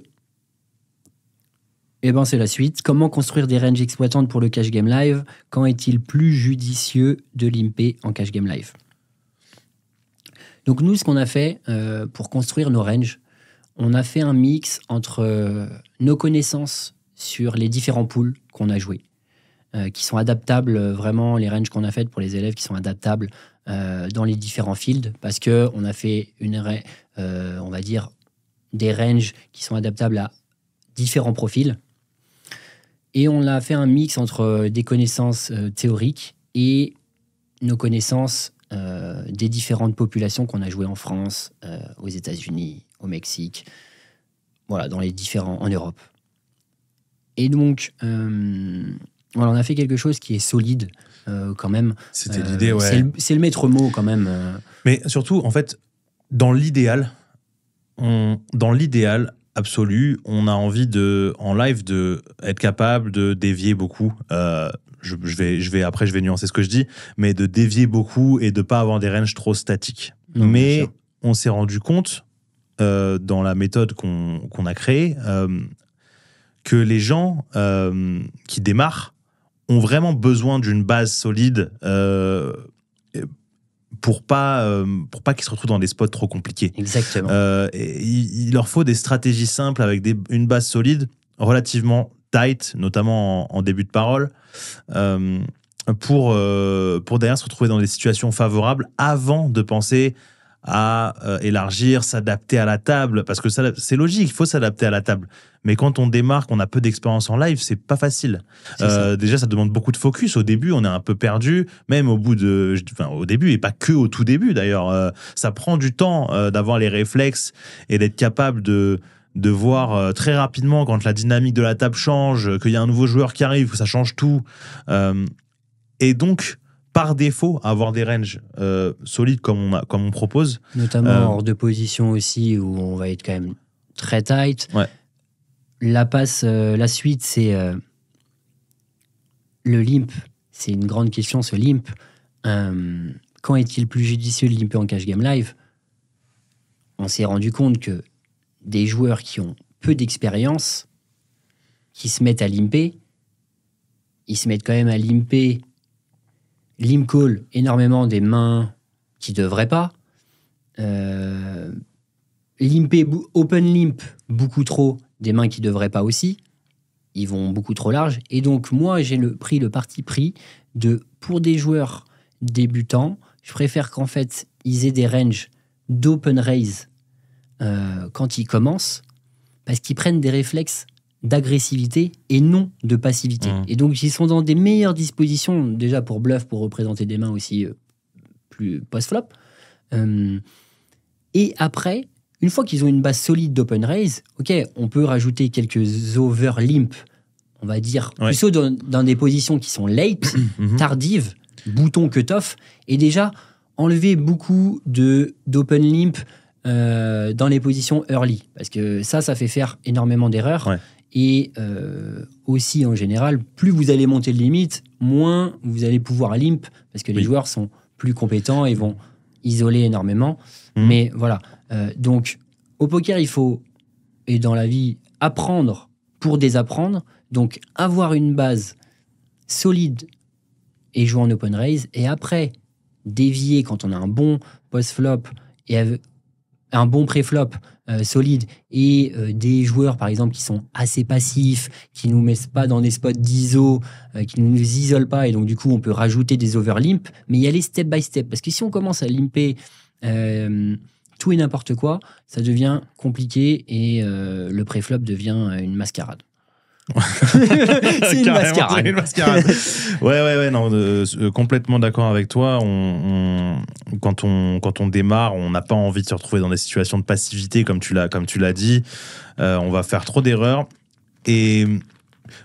Eh ben, c'est la suite. Comment construire des ranges exploitantes pour le cash game live? Quand est-il plus judicieux de limper en cash game live? Donc nous, ce qu'on a fait pour construire nos ranges, on a fait un mix entre nos connaissances sur les différents pools qu'on a joués, qui sont adaptables, vraiment les ranges qu'on a faites pour les élèves qui sont adaptables dans les différents fields, parce qu'on a fait on va dire, des ranges qui sont adaptables à différents profils. Et on a fait un mix entre des connaissances théoriques et nos connaissances des différentes populations qu'on a jouées en France, aux États-Unis, au Mexique, voilà, en Europe. Et donc, voilà, on a fait quelque chose qui est solide quand même. C'était l'idée, ouais. C'est le maître mot quand même. Mais surtout, en fait, dans l'idéal absolu, on a envie en live être capable de dévier beaucoup. Je vais nuancer ce que je dis, mais de dévier beaucoup et de pas avoir des ranges trop statiques. Non, mais on s'est rendu compte dans la méthode qu'on a créée que les gens qui démarrent ont vraiment besoin d'une base solide pour pas qu'ils se retrouvent dans des spots trop compliqués. Exactement. Il leur faut des stratégies simples avec une base solide, relativement tight, notamment en début de parole, pour derrière se retrouver dans des situations favorables avant de penser à élargir, s'adapter à la table, parce que ça, c'est logique, il faut s'adapter à la table. Mais quand on démarre, qu'on a peu d'expérience en live, c'est pas facile. Déjà, ça demande beaucoup de focus. Au début, on est un peu perdu, même au début, et pas que au tout début d'ailleurs. Ça prend du temps d'avoir les réflexes et d'être capable de voir très rapidement quand la dynamique de la table change, qu'il y a un nouveau joueur qui arrive, que ça change tout. Et donc, par défaut, avoir des ranges solides comme on propose. Notamment hors de position aussi, où on va être quand même très tight. Ouais. La suite, c'est le limp. C'est une grande question, ce limp. Quand est-il plus judicieux de limper en cash game live? On s'est rendu compte que des joueurs qui ont peu d'expérience, qui se mettent à limper, ils se mettent quand même à limper limp call énormément des mains qui ne devraient pas. Limper open limp beaucoup trop des mains qui ne devraient pas aussi. Ils vont beaucoup trop large. Et donc, moi, j'ai pris le parti pris pour des joueurs débutants, je préfère qu'en fait, ils aient des ranges d'open raise quand ils commencent, parce qu'ils prennent des réflexes d'agressivité et non de passivité. Et donc, ils sont dans des meilleures dispositions, déjà pour bluff, pour représenter des mains aussi plus post-flop. Et après, une fois qu'ils ont une base solide d'open raise, ok, on peut rajouter quelques over limp, on va dire, plutôt dans des positions qui sont late, tardives, bouton cut-off, et déjà enlever beaucoup d'open limp dans les positions early, parce que ça fait faire énormément d'erreurs. Ouais. Et aussi, en général, plus vous allez monter le limite, moins vous allez pouvoir limp, parce que les joueurs sont plus compétents et vont isoler énormément. Mais voilà. Donc, au poker, il faut, et dans la vie, apprendre pour désapprendre. Donc, avoir une base solide et jouer en open raise. Et après, dévier quand on a un bon post-flop et un bon pré-flop solide et des joueurs, par exemple, qui sont assez passifs, qui ne nous mettent pas dans des spots d'ISO, qui ne nous isolent pas. Et donc, du coup, on peut rajouter des overlimp, mais y aller step by step. Parce que si on commence à limper tout et n'importe quoi, ça devient compliqué et le pré-flop devient une mascarade. C'est une mascarade. Une mascarade. ouais, non, complètement d'accord avec toi. Quand on démarre, on n'a pas envie de se retrouver dans des situations de passivité, comme tu l'as dit. On va faire trop d'erreurs. Et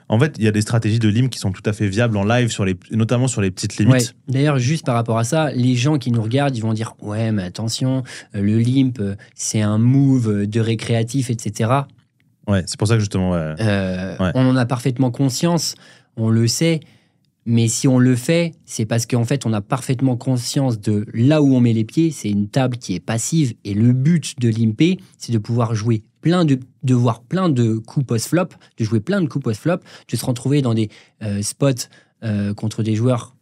en fait, il y a des stratégies de limp qui sont tout à fait viables en live, notamment sur les petites limites. Ouais. D'ailleurs, juste par rapport à ça, les gens qui nous regardent, ils vont dire « Ouais, mais attention, le limp, c'est un move de récréatif, etc. » Ouais, c'est pour ça que justement... On en a parfaitement conscience, on le sait, mais si on le fait, c'est parce qu'en fait, on a parfaitement conscience de là où on met les pieds. C'est une table qui est passive et le but de limper, c'est de pouvoir jouer de voir plein de coups post-flop, de jouer plein de coups post-flop, de se retrouver dans des spots contre des joueurs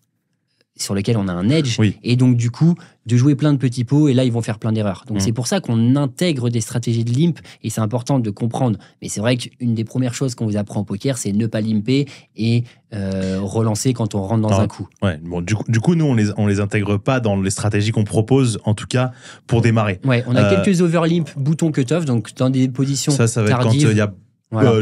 sur lesquels on a un edge, et donc du coup, de jouer plein de petits pots, et là, ils vont faire plein d'erreurs. Donc c'est pour ça qu'on intègre des stratégies de limp, et c'est important de comprendre. Mais c'est vrai qu'une des premières choses qu'on vous apprend au poker, c'est ne pas limper et relancer quand on rentre dans un coup. Ouais, bon, du coup, nous, on les intègre pas dans les stratégies qu'on propose, en tout cas, pour démarrer. Ouais, on a quelques overlimp, bouton cut-off, donc dans des positions ça va tardives. Être quand il y a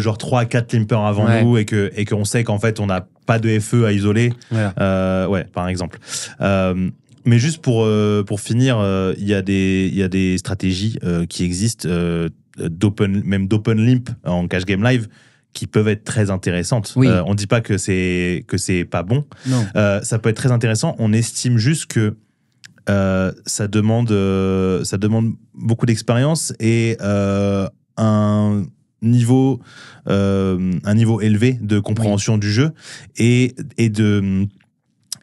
genre 3 à 4 limpers avant nous et qu'on sait qu'en fait on n'a pas de FE à isoler, par exemple. Mais juste pour finir, il y a des stratégies qui existent, même d'open limp en cash game live, qui peuvent être très intéressantes. On ne dit pas que c'est pas bon. Ça peut être très intéressant. On estime juste que ça demande beaucoup d'expérience et un niveau élevé de compréhension du jeu et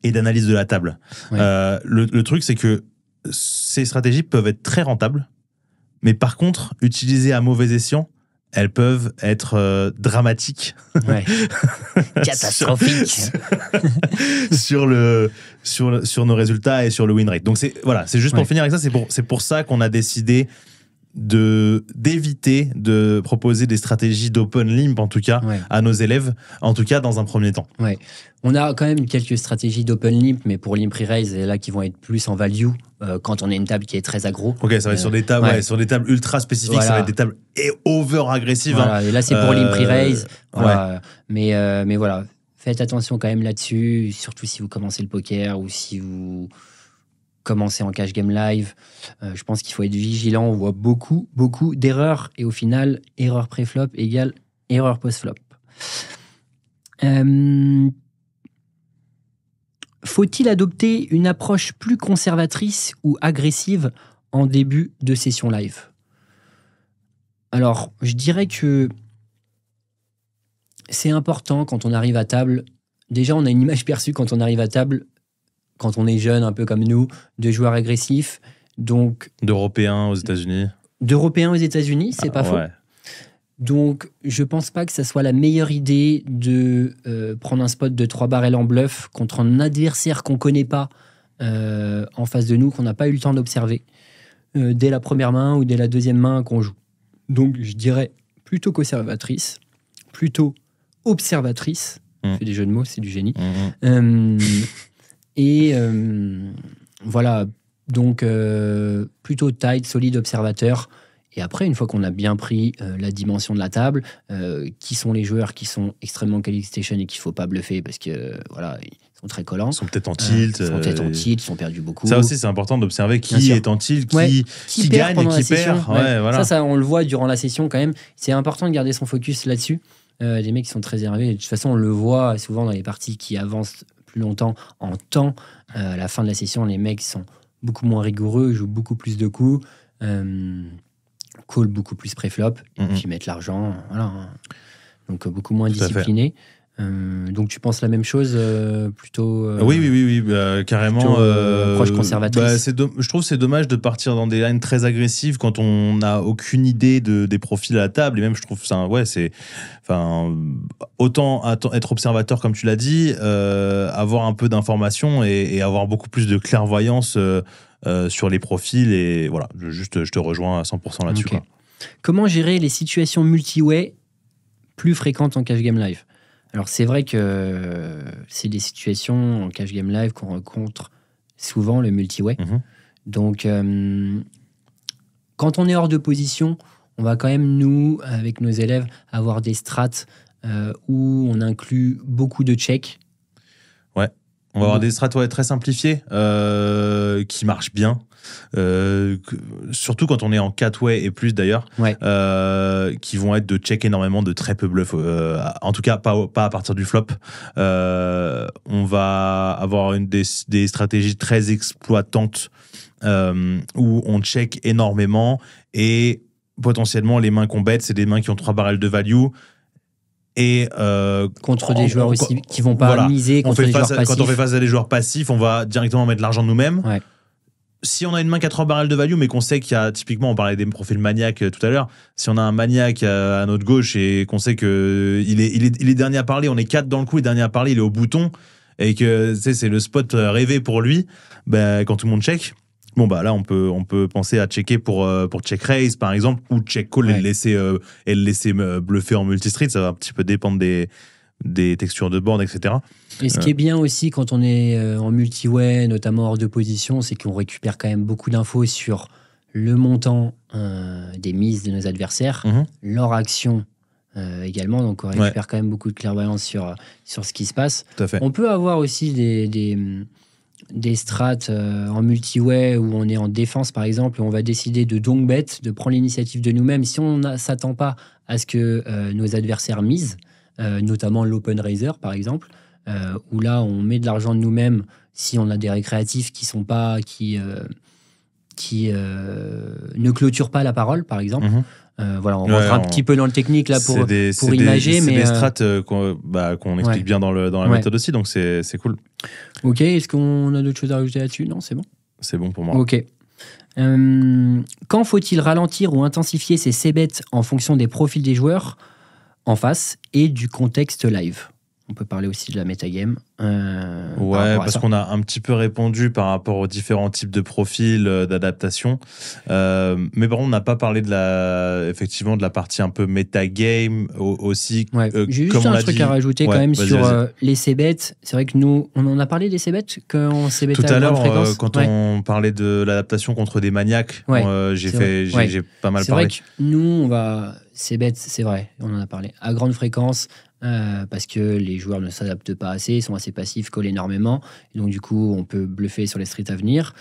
d'analyse de la table. Le truc, c'est que ces stratégies peuvent être très rentables, mais par contre, utilisées à mauvais escient, elles peuvent être dramatiques. Catastrophiques. sur nos résultats et sur le win rate. Donc c'est juste pour finir avec ça, c'est pour ça qu'on a décidé d'éviter de proposer des stratégies d'open limp, en tout cas, à nos élèves, en tout cas dans un premier temps. Ouais. On a quand même quelques stratégies d'open limp, mais pour limp re-raise, là, qui vont être plus en value quand on a une table qui est très aggro. Ok, ça va être sur des tables, sur des tables ultra spécifiques, ça va être des tables over agressives. Voilà, et là, c'est pour limp re-raise. Voilà. Mais voilà, faites attention quand même là-dessus, surtout si vous commencez le poker ou si vous commencez en cash game live. Je pense qu'il faut être vigilant. On voit beaucoup d'erreurs. Et au final, erreur pré-flop égale erreur post-flop. Faut-il adopter une approche plus conservatrice ou agressive en début de session live? Alors, je dirais que c'est important quand on arrive à table. Déjà, on a une image perçue quand on arrive à table, quand on est jeune, un peu comme nous, de joueurs agressifs. Donc, d'Européens aux États-Unis. D'Européens aux États-Unis, c'est pas faux. Donc, je pense pas que ça soit la meilleure idée de prendre un spot de 3 barrels en bluff contre un adversaire qu'on connaît pas en face de nous, qu'on n'a pas eu le temps d'observer dès la première main ou dès la deuxième main qu'on joue. Donc, je dirais plutôt conservatrice, plutôt observatrice. Je fais des jeux de mots, c'est du génie. Voilà, donc plutôt tight, solide observateur. Et après, une fois qu'on a bien pris la dimension de la table, qui sont les joueurs qui sont extrêmement quality station et qu'il ne faut pas bluffer parce que voilà, ils sont très collants. Ils sont peut-être en tilt. Ils sont perdus beaucoup. Ça aussi, c'est important d'observer qui est en tilt, qui gagne et qui perd. Voilà. Ça, on le voit durant la session quand même. C'est important de garder son focus là-dessus. Les mecs qui sont très énervés. De toute façon, on le voit souvent dans les parties qui avancent plus longtemps en temps. À la fin de la session, les mecs sont beaucoup moins rigoureux, jouent beaucoup plus de coups. Call beaucoup plus pré-flop et puis mettre l'argent, voilà. Donc beaucoup moins discipliné. Donc tu penses la même chose plutôt Oui, carrément. Proche conservatrice. Je trouve que c'est dommage de partir dans des lines très agressives quand on n'a aucune idée des profils à la table. Et même, je trouve ça, autant être observateur comme tu l'as dit, avoir un peu d'informations et avoir beaucoup plus de clairvoyance sur les profils. Et voilà, je te rejoins à 100% là-dessus. Okay. Comment gérer les situations multi-way plus fréquentes en cash game live? Alors, c'est vrai que c'est des situations en cash game live qu'on rencontre souvent, le multi-way. Donc, quand on est hors de position, on va quand même, nous, avec nos élèves, avoir des strats où on inclut beaucoup de checks. Ouais, on va avoir des strats très simplifiés qui marchent bien. Surtout quand on est en 4-way et plus d'ailleurs, qui vont être de check énormément, de très peu bluff, en tout cas pas à partir du flop. On va avoir des stratégies très exploitantes où on check énormément et potentiellement les mains qu'on bet, c'est des mains qui ont 3 barrels de value. Et contre des joueurs aussi qui vont pas miser contre des joueurs passifs. Quand on fait face à des joueurs passifs, on va directement mettre l'argent nous-mêmes. Si on a une main qui a 3 barrels de value, mais qu'on sait qu'il y a, typiquement, on parlait des profils maniaques tout à l'heure, si on a un maniaque à notre gauche et qu'on sait qu'il est dernier à parler, on est 4 dans le coup, et dernier à parler, il est au bouton, et que c'est le spot rêvé pour lui, quand tout le monde check, là on peut penser à checker pour check raise par exemple, ou check call et le laisser bluffer en multistreet. Ça va un petit peu dépendre des textures de board, etc. Et ce qui est bien aussi quand on est en multi-way, notamment hors de position, c'est qu'on récupère quand même beaucoup d'infos sur le montant des mises de nos adversaires, leur action également. Donc on récupère quand même beaucoup de clairvoyance sur ce qui se passe. Tout à fait. On peut avoir aussi des strats en multi-way où on est en défense par exemple, où on va décider de donk bet, de prendre l'initiative de nous-mêmes si on ne s'attend pas à ce que nos adversaires misent, notamment l'open raiser par exemple. Où là on met de l'argent de nous-mêmes si on a des récréatifs qui ne clôturent pas la parole par exemple. On rentre un petit peu dans le technique là pour imager, mais c'est des strats qu'on explique bien dans la méthode aussi, donc c'est cool. Ok, est-ce qu'on a d'autres choses à rajouter là-dessus? Non, c'est bon. C'est bon pour moi. Ok. Quand faut-il ralentir ou intensifier ses c-bets en fonction des profils des joueurs en face et du contexte live? On peut parler aussi de la metagame. Ouais, parce qu'on a un petit peu répondu par rapport aux différents types de profils d'adaptation. Mais par contre, on n'a pas parlé effectivement de la partie un peu metagame aussi. Ouais. J'ai juste un truc à rajouter quand même sur les C-bets. C'est vrai que nous, on en a parlé des C-bets quand C-bet tout à l'heure, quand on parlait de l'adaptation contre des maniaques, j'ai pas mal parlé. C'est vrai que nous, C-bet, c'est vrai, on en a parlé à grande fréquence. Parce que les joueurs ne s'adaptent pas assez, ils sont assez passifs, collent énormément. Et donc, du coup, on peut bluffer sur les streets à venir.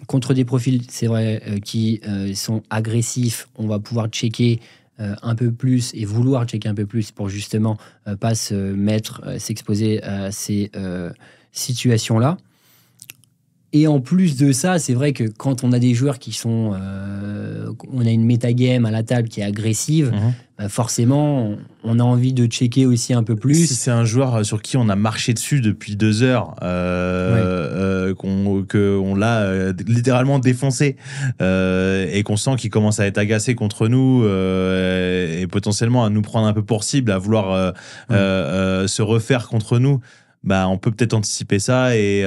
Contre des profils, c'est vrai, qui sont agressifs, on va pouvoir checker un peu plus et vouloir checker un peu plus pour justement pas s'exposer à ces situations-là. Et en plus de ça, c'est vrai que quand on a des joueurs qui sont... on a une metagame à la table qui est agressive, forcément, on a envie de checker aussi un peu plus. Si c'est un joueur sur qui on a marché dessus depuis 2 heures, qu'on l'a littéralement défoncé, et qu'on sent qu'il commence à être agacé contre nous, et potentiellement à nous prendre un peu pour cible, à vouloir se refaire contre nous, bah, on peut peut-être anticiper ça et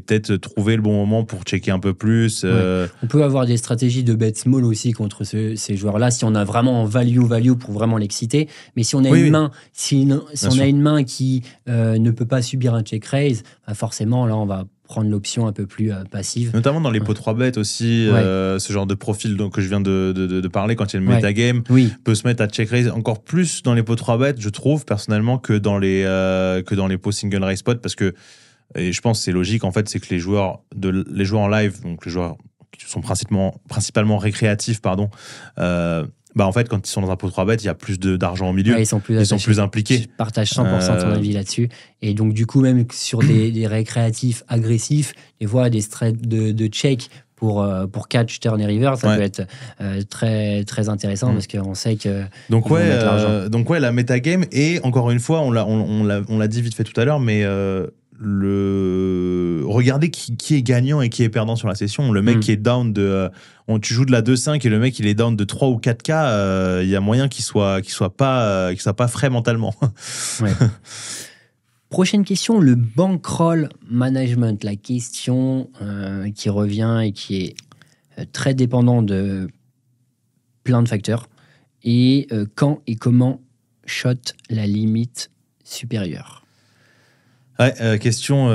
peut-être trouver le bon moment pour checker un peu plus. On peut avoir des stratégies de bet small aussi contre ces joueurs-là, si on a vraiment value pour vraiment l'exciter. Mais si on a une main, si on a une main qui ne peut pas subir un check raise, bah forcément là on va prendre l'option un peu plus passive. Notamment dans les pots 3 bêtes aussi, ce genre de profil que je viens de parler, quand il y a une metagame, peut se mettre à check raise encore plus dans les pots 3 bêtes, je trouve, personnellement, que dans les pots single raise pot, parce que, et je pense que c'est logique, en fait, c'est que les joueurs en live, donc les joueurs qui sont principalement récréatifs, bah en fait, quand ils sont dans un pot 3 bêtes, il y a plus d'argent au milieu. Ils sont plus impliqués. Je partage 100% ton avis là-dessus. Et donc, du coup, même sur des récréatifs agressifs, des fois, des straits de check pour catch, turn et river, ça peut être très, très intéressant parce qu'on sait que. Donc, la metagame, et encore une fois, on l'a dit vite fait tout à l'heure, mais. Regardez qui est gagnant et qui est perdant sur la session. Le mec qui est down tu joues de la 2-5 et le mec il est down de 3 ou 4K, il y a moyen qu'il soit pas frais mentalement. Prochaine question, le bankroll management, la question qui revient et qui est très dépendant de plein de facteurs. Et quand et comment shot la limite supérieure? Ouais, question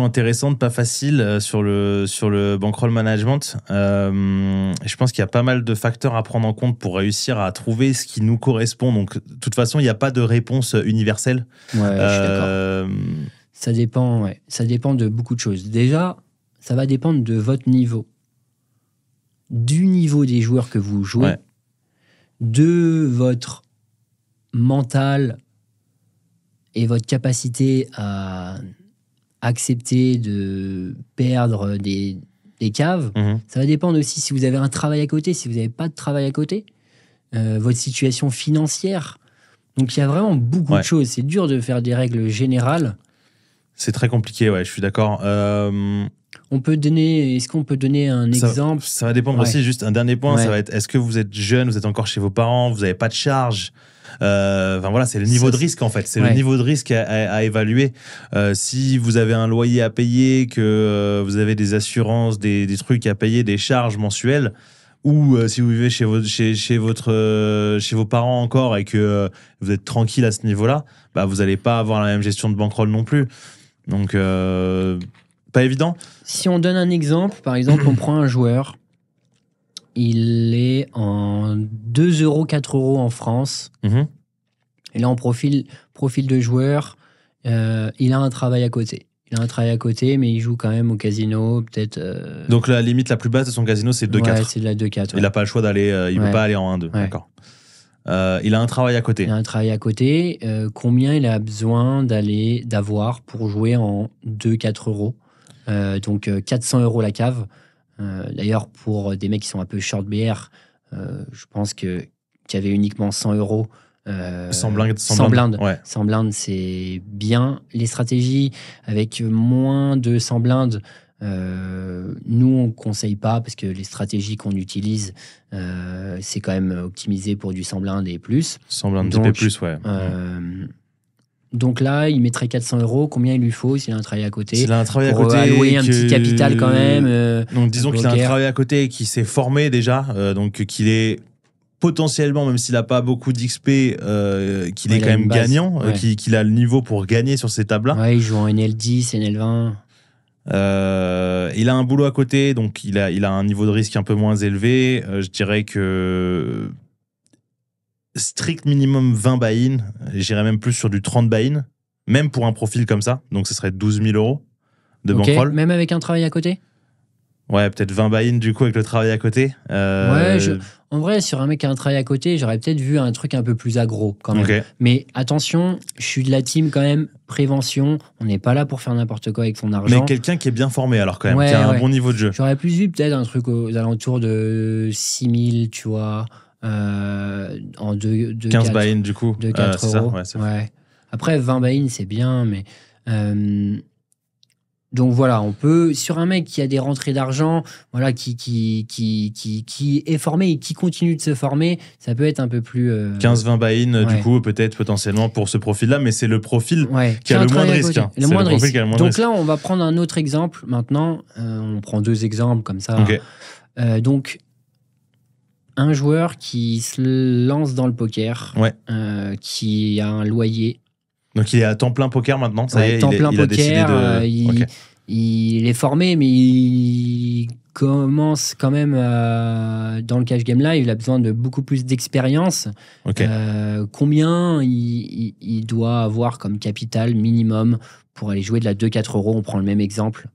intéressante, pas facile sur le bankroll management. Je pense qu'il y a pas mal de facteurs à prendre en compte pour réussir à trouver ce qui nous correspond. Donc, de toute façon, il n'y a pas de réponse universelle. Ouais, je suis d'accord. Ça dépend de beaucoup de choses. Déjà, ça va dépendre de votre niveau, du niveau des joueurs que vous jouez, de votre mental et votre capacité à accepter de perdre des caves. Ça va dépendre aussi si vous avez un travail à côté, si vous n'avez pas de travail à côté, votre situation financière. Donc il y a vraiment beaucoup de choses. C'est dur de faire des règles générales. C'est très compliqué, je suis d'accord. Est-ce qu'on peut donner un exemple? Ça va dépendre aussi, juste un dernier point, ça va être, est-ce que vous êtes jeune, vous êtes encore chez vos parents, vous n'avez pas de charge? C'est le niveau de risque en fait. C'est le niveau de risque à évaluer. Si vous avez un loyer à payer, que vous avez des assurances, des trucs à payer, des charges mensuelles, ou si vous vivez chez vos parents encore et que vous êtes tranquille à ce niveau-là, bah vous n'allez pas avoir la même gestion de bankroll non plus. Donc pas évident. Si on donne un exemple, par exemple, on prend un joueur. Il est en 2 €, 4 € en France. Et là, en profil de joueur, il a un travail à côté. Mais il joue quand même au casino, peut-être... Donc la limite la plus basse de son casino, c'est 2-4. Ouais, c'est de la 2-4. Il n'a pas le choix d'aller... il ne peut pas aller en 1-2. D'accord. Il a un travail à côté. Combien il a besoin d'avoir pour jouer en 2-4 €? Donc 400 € la cave. D'ailleurs, pour des mecs qui sont un peu short BR, je pense qu'il y avait uniquement 100 €. Sans blinde. 100 blindes, c'est bien. Les stratégies avec moins de 100 blindes, Nous, on ne conseille pas parce que les stratégies qu'on utilise, c'est quand même optimisé pour du 100 blindes et plus. 100 blindes DP+, ouais. Donc là, il mettrait 400 €. Combien il lui faut s'il a un travail à côté? S'il a un travail à pour côté. allouer un petit capital quand même. Donc disons qu'il a un travail à côté, qu'il s'est formé déjà, donc qu'il est potentiellement, même s'il n'a pas beaucoup d'XP, qu'il est quand même gagnant, qu'il a le niveau pour gagner sur ces tables-là. Ouais, il joue en NL10, NL20. Il a un boulot à côté, donc il a un niveau de risque un peu moins élevé. Je dirais que strict minimum 20 buy-in, j'irais même plus sur du 30 buy-in, même pour un profil comme ça, donc ce serait 12 000 € de bankroll. Même avec un travail à côté? Ouais, peut-être 20 buy-in du coup avec le travail à côté. En vrai, sur un mec qui a un travail à côté, j'aurais peut-être vu un truc un peu plus aggro quand même. Okay. Mais attention, je suis de la team quand même, prévention, on n'est pas là pour faire n'importe quoi avec son argent. Mais quelqu'un qui est bien formé alors quand même, qui a un bon niveau de jeu. J'aurais plus vu peut-être un truc aux alentours de 6 000, tu vois, en 15 buy-in du coup. De 4 €. Ouais. Après, 20 buy-in, c'est bien, mais... Donc voilà, on peut, sur un mec qui a des rentrées d'argent, voilà, qui est formé et qui continue de se former, ça peut être un peu plus... 15-20 buy-in, du coup, peut-être potentiellement pour ce profil-là, mais c'est le profil qui a le moins de risque. Le moins de risque. Donc là, on va prendre un autre exemple maintenant. On prend 2 exemples comme ça. Donc, un joueur qui se lance dans le poker, qui a un loyer. Donc il est à temps plein poker maintenant, ça y est, temps plein il poker, a décidé de... il est formé, mais il commence quand même dans le cash game là, il a besoin de beaucoup plus d'expérience. Combien il doit avoir comme capital minimum pour aller jouer de la 2-4 €? On prend le même exemple.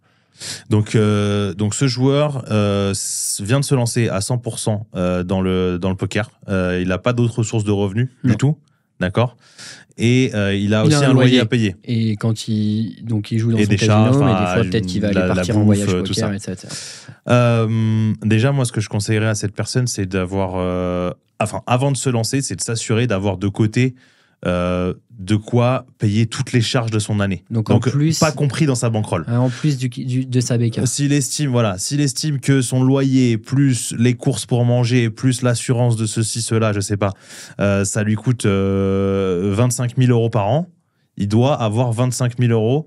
Donc ce joueur vient de se lancer à 100% dans le poker. Il n'a pas d'autres sources de revenus du tout, d'accord. Et il a aussi un loyer à payer. Et quand il joue dans son casino, mais des fois peut-être qu'il va aller partir en voyage poker, etc. Déjà, moi, ce que je conseillerais à cette personne, c'est d'avoir... avant de se lancer, c'est de s'assurer d'avoir de côté de quoi payer toutes les charges de son année. Donc en plus, pas compris dans sa bankroll. En plus de sa béca. S'il estime que son loyer, plus les courses pour manger, plus l'assurance de ceci, cela, je sais pas, ça lui coûte 25 000 € par an, il doit avoir 25 000 €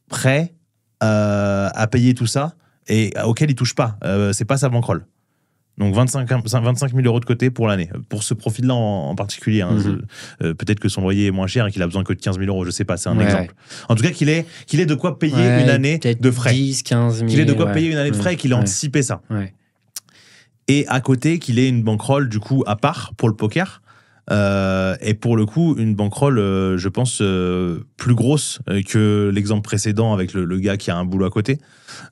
prêts à payer tout ça et auquel il touche pas. C'est pas sa bankroll. Donc 25 000 € de côté pour l'année. Pour ce profil-là en particulier. Peut-être que son loyer est moins cher et qu'il a besoin que de 15 000 €, je sais pas, c'est un exemple. En tout cas, qu'il ait de quoi payer une année de frais. 10, 15 000. Qu'il ait de quoi payer une année de frais et qu'il ait anticipé ça. Et à côté, qu'il ait une bankroll du coup à part pour le poker. Et pour le coup, une bankroll, je pense, plus grosse que l'exemple précédent avec le gars qui a un boulot à côté.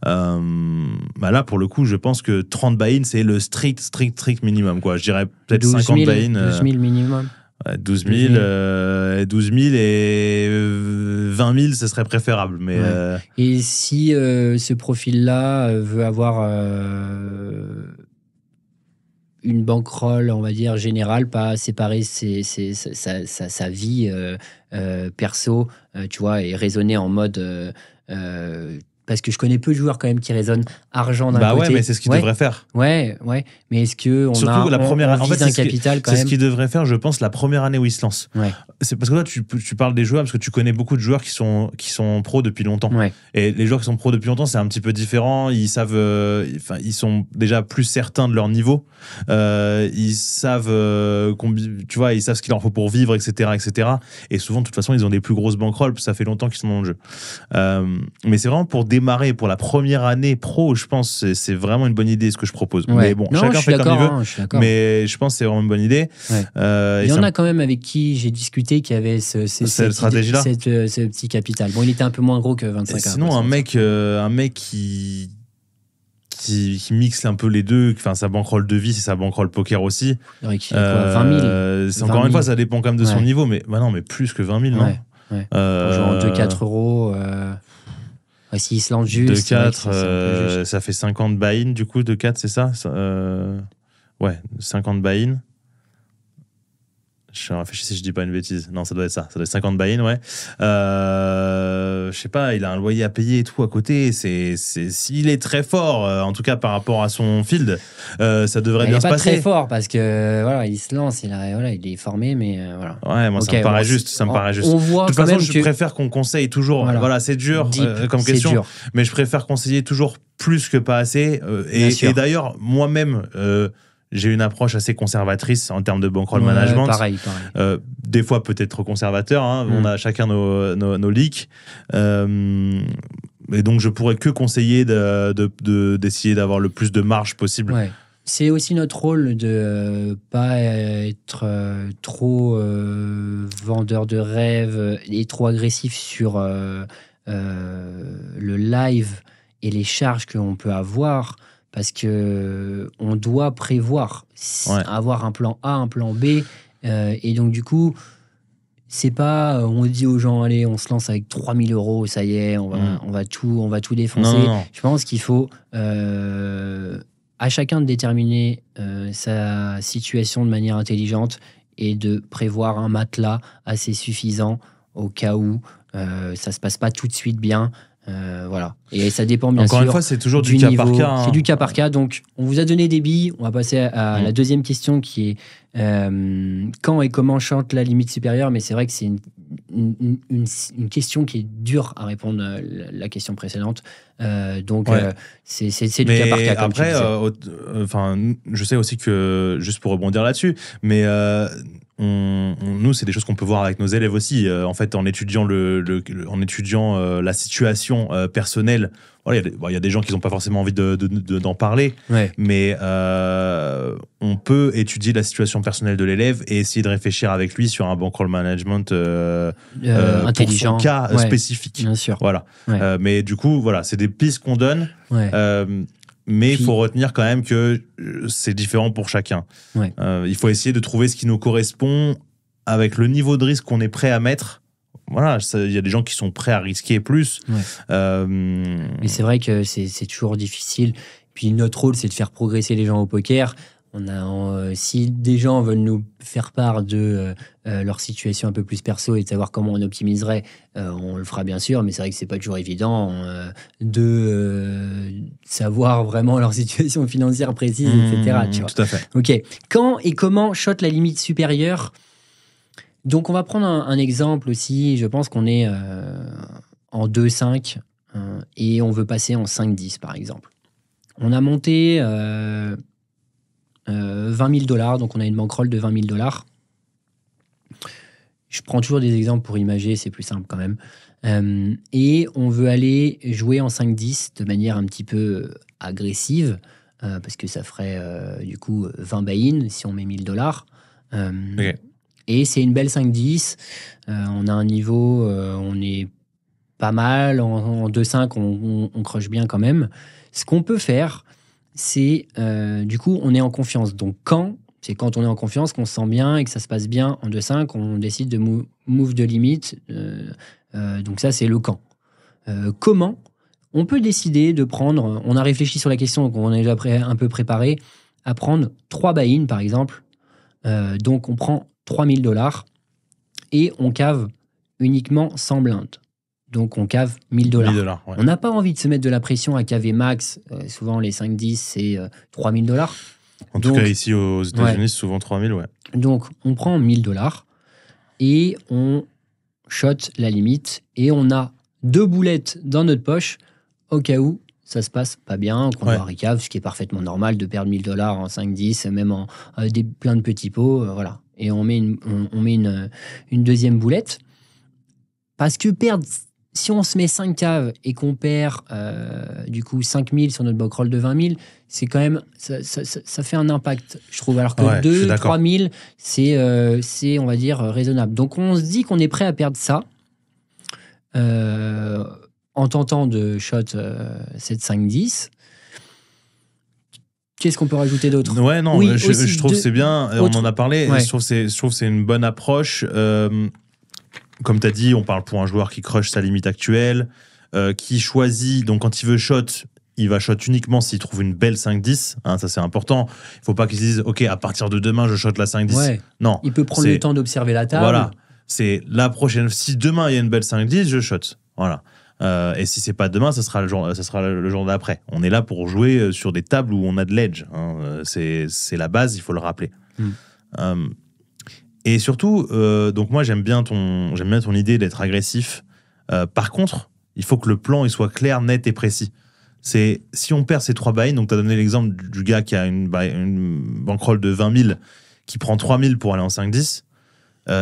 Là, pour le coup, je pense que 30 buy-in, c'est le strict minimum, quoi. Je dirais peut-être 50 buy-in. 12 000 minimum. 12 000 et 20 000, ce serait préférable. Mais Et si ce profil-là veut avoir... une bankroll, on va dire, générale, pas séparer sa vie perso, tu vois, et raisonner en mode... parce que je connais peu de joueurs quand même qui raisonnent argent d'un côté. Ouais, mais c'est ce qu'ils devraient faire. Ouais. Mais est-ce qu'on surtout la première année, en fait, un capital quand même. C'est ce qu'ils devraient faire, je pense, la première année où ils se lancent. C'est parce que là, tu parles des joueurs, parce que tu connais beaucoup de joueurs qui sont pros depuis longtemps. Et les joueurs qui sont pros depuis longtemps, c'est un petit peu différent. Ils savent, ils sont déjà plus certains de leur niveau. Ils savent, tu vois, ils savent ce qu'il leur faut pour vivre, etc., etc. Et souvent, de toute façon, ils ont des plus grosses bankrolls, parce que ça fait longtemps qu'ils sont dans le jeu. Mais c'est vraiment pour démarrer pour la première année pro, je pense c'est vraiment une bonne idée ce que je propose. Mais bon, chacun fait comme il veut. Mais je pense que c'est vraiment une bonne idée. Il y en a quand même avec qui j'ai discuté qui avait cette stratégie-là, ce petit capital. Bon, il était un peu moins gros que 25 ans. Sinon, un mec qui mixe un peu les deux, enfin sa bankroll de vie, c'est sa bankroll poker aussi. Qui fait quoi, 20 000 c'est encore une fois, ça dépend quand même de son niveau, mais non, mais plus que 20 000, non. Pour jouer en 2-4 €. S'il se lance juste. 2-4, ça fait 50 buy-in, du coup, 2-4, c'est ça 50 buy-in. Je réfléchis si je dis pas une bêtise. Non, ça doit être ça. Ça doit être 50 buy-in, ouais. Je sais pas, il a un loyer à payer et tout à côté. S'il est très fort, en tout cas par rapport à son field, ça devrait bien se passer. Il est pas très fort parce que voilà, il se lance, il est formé, mais voilà. Ouais, moi ça me paraît juste. Ça me paraît juste. On voit de toute quand façon, même je préfère qu'on conseille toujours. Voilà, c'est dur comme question, dur. Mais je préfère conseiller toujours plus que pas assez. Et d'ailleurs, moi-même. J'ai une approche assez conservatrice en termes de bankroll management. Pareil. Des fois, peut-être trop conservateur. On a chacun nos leaks. Et donc, je pourrais que conseiller d'essayer d'avoir le plus de marge possible. Ouais. C'est aussi notre rôle de pas être trop vendeur de rêves et trop agressif sur le live et les charges qu'on peut avoir. Parce que on doit prévoir, avoir un plan A, un plan B, et donc du coup, c'est pas on dit aux gens allez, on se lance avec 3 000 €, ça y est, on va tout défoncer. Non. Je pense qu'il faut à chacun de déterminer sa situation de manière intelligente et de prévoir un matelas assez suffisant au cas où ça se passe pas tout de suite bien. Voilà. Et ça dépend bien sûr. Encore une fois, c'est toujours du cas par cas. C'est du cas par cas. Donc, on vous a donné des billes. On va passer à la deuxième question qui est quand et comment chante la limite supérieure. Mais c'est vrai que c'est une question qui est dure à répondre à la question précédente. Donc, c'est du cas par cas. Comme après, je sais aussi que, juste pour rebondir là-dessus, mais nous, c'est des choses qu'on peut voir avec nos élèves aussi. En fait, en étudiant la situation personnelle, voilà, il y a des gens qui n'ont pas forcément envie d'en parler, mais on peut étudier la situation personnelle de l'élève et essayer de réfléchir avec lui sur un bankroll management intelligent, pour son cas spécifique. Bien sûr. Voilà. Mais du coup, voilà, c'est des pistes qu'on donne. Mais il faut retenir quand même que c'est différent pour chacun. Il faut essayer de trouver ce qui nous correspond avec le niveau de risque qu'on est prêt à mettre. Voilà, il y a des gens qui sont prêts à risquer plus. Mais c'est vrai que c'est toujours difficile. Puis notre rôle, c'est de faire progresser les gens au poker. Si des gens veulent nous faire part de leur situation un peu plus perso et de savoir comment on optimiserait, on le fera bien sûr, mais c'est vrai que c'est pas toujours évident de savoir vraiment leur situation financière précise, etc. Tu vois. Tout à fait. Ok. Quand et comment shot la limite supérieure? Donc on va prendre un exemple aussi. Je pense qu'on est en 2-5 et on veut passer en 5-10 par exemple. On a monté 20 000 $, donc on a une bankroll de 20 000 $. Je prends toujours des exemples pour imager, c'est plus simple quand même. Et on veut aller jouer en 5-10 de manière un petit peu agressive, parce que ça ferait du coup 20 buy-in si on met 1 000 $. Et c'est une belle 5-10. On a un niveau, on est pas mal. En 2-5, on crush bien quand même. Ce qu'on peut faire, c'est du coup, on est en confiance. Donc, c'est quand on est en confiance, qu'on se sent bien et que ça se passe bien en 2-5, on décide de move de limite. Donc, ça, c'est le quand. Comment on peut décider de prendre, on a réfléchi sur la question, donc on est déjà un peu préparé, à prendre 3 buy-in, par exemple. Donc, on prend 3 000 $ et on cave uniquement 100 blindes. Donc, on cave 1 000 $. On n'a pas envie de se mettre de la pression à caver max. Souvent, les 5-10, c'est 3 000 $. En tout cas, ici aux États-Unis, c'est souvent 3 000, Donc, on prend 1 000 $ et on shot la limite. Et on a 2 boulettes dans notre poche au cas où ça se passe pas bien, qu'on doit recave, ce qui est parfaitement normal de perdre 1 000 $ en 5-10, même en plein de petits pots. Voilà. Et on met une deuxième boulette. Parce que si on se met 5 caves et qu'on perd du coup 5 000 sur notre bankroll de 20 000, c'est quand même, ça fait un impact, je trouve. Alors que 2-3 000, c'est, on va dire, raisonnable. Donc on se dit qu'on est prêt à perdre ça en tentant de shot cette 5-10. Qu'est-ce qu'on peut rajouter d'autre? Je trouve que c'est bien, on en a parlé, je trouve que c'est une bonne approche. Comme tu as dit, on parle pour un joueur qui crush sa limite actuelle, qui choisit, donc quand il veut shot, il va shot uniquement s'il trouve une belle 5-10. Hein, ça, c'est important. Il ne faut pas qu'il se dise, OK, à partir de demain, je shot la 5-10. Ouais. Non. Il peut prendre le temps d'observer la table. Voilà. C'est la prochaine. Si demain, il y a une belle 5-10, je shot. Voilà. Et si c'est pas demain, ça sera le jour d'après. On est là pour jouer sur des tables où on a de l'edge. Hein. C'est la base, il faut le rappeler. Et surtout, donc moi j'aime bien ton idée d'être agressif. Par contre, il faut que le plan il soit clair, net et précis. C'est si on perd ces 3 buy-in, donc tu as donné l'exemple du gars qui a une bankroll de 20 000 qui prend 3 000 pour aller en 5-10.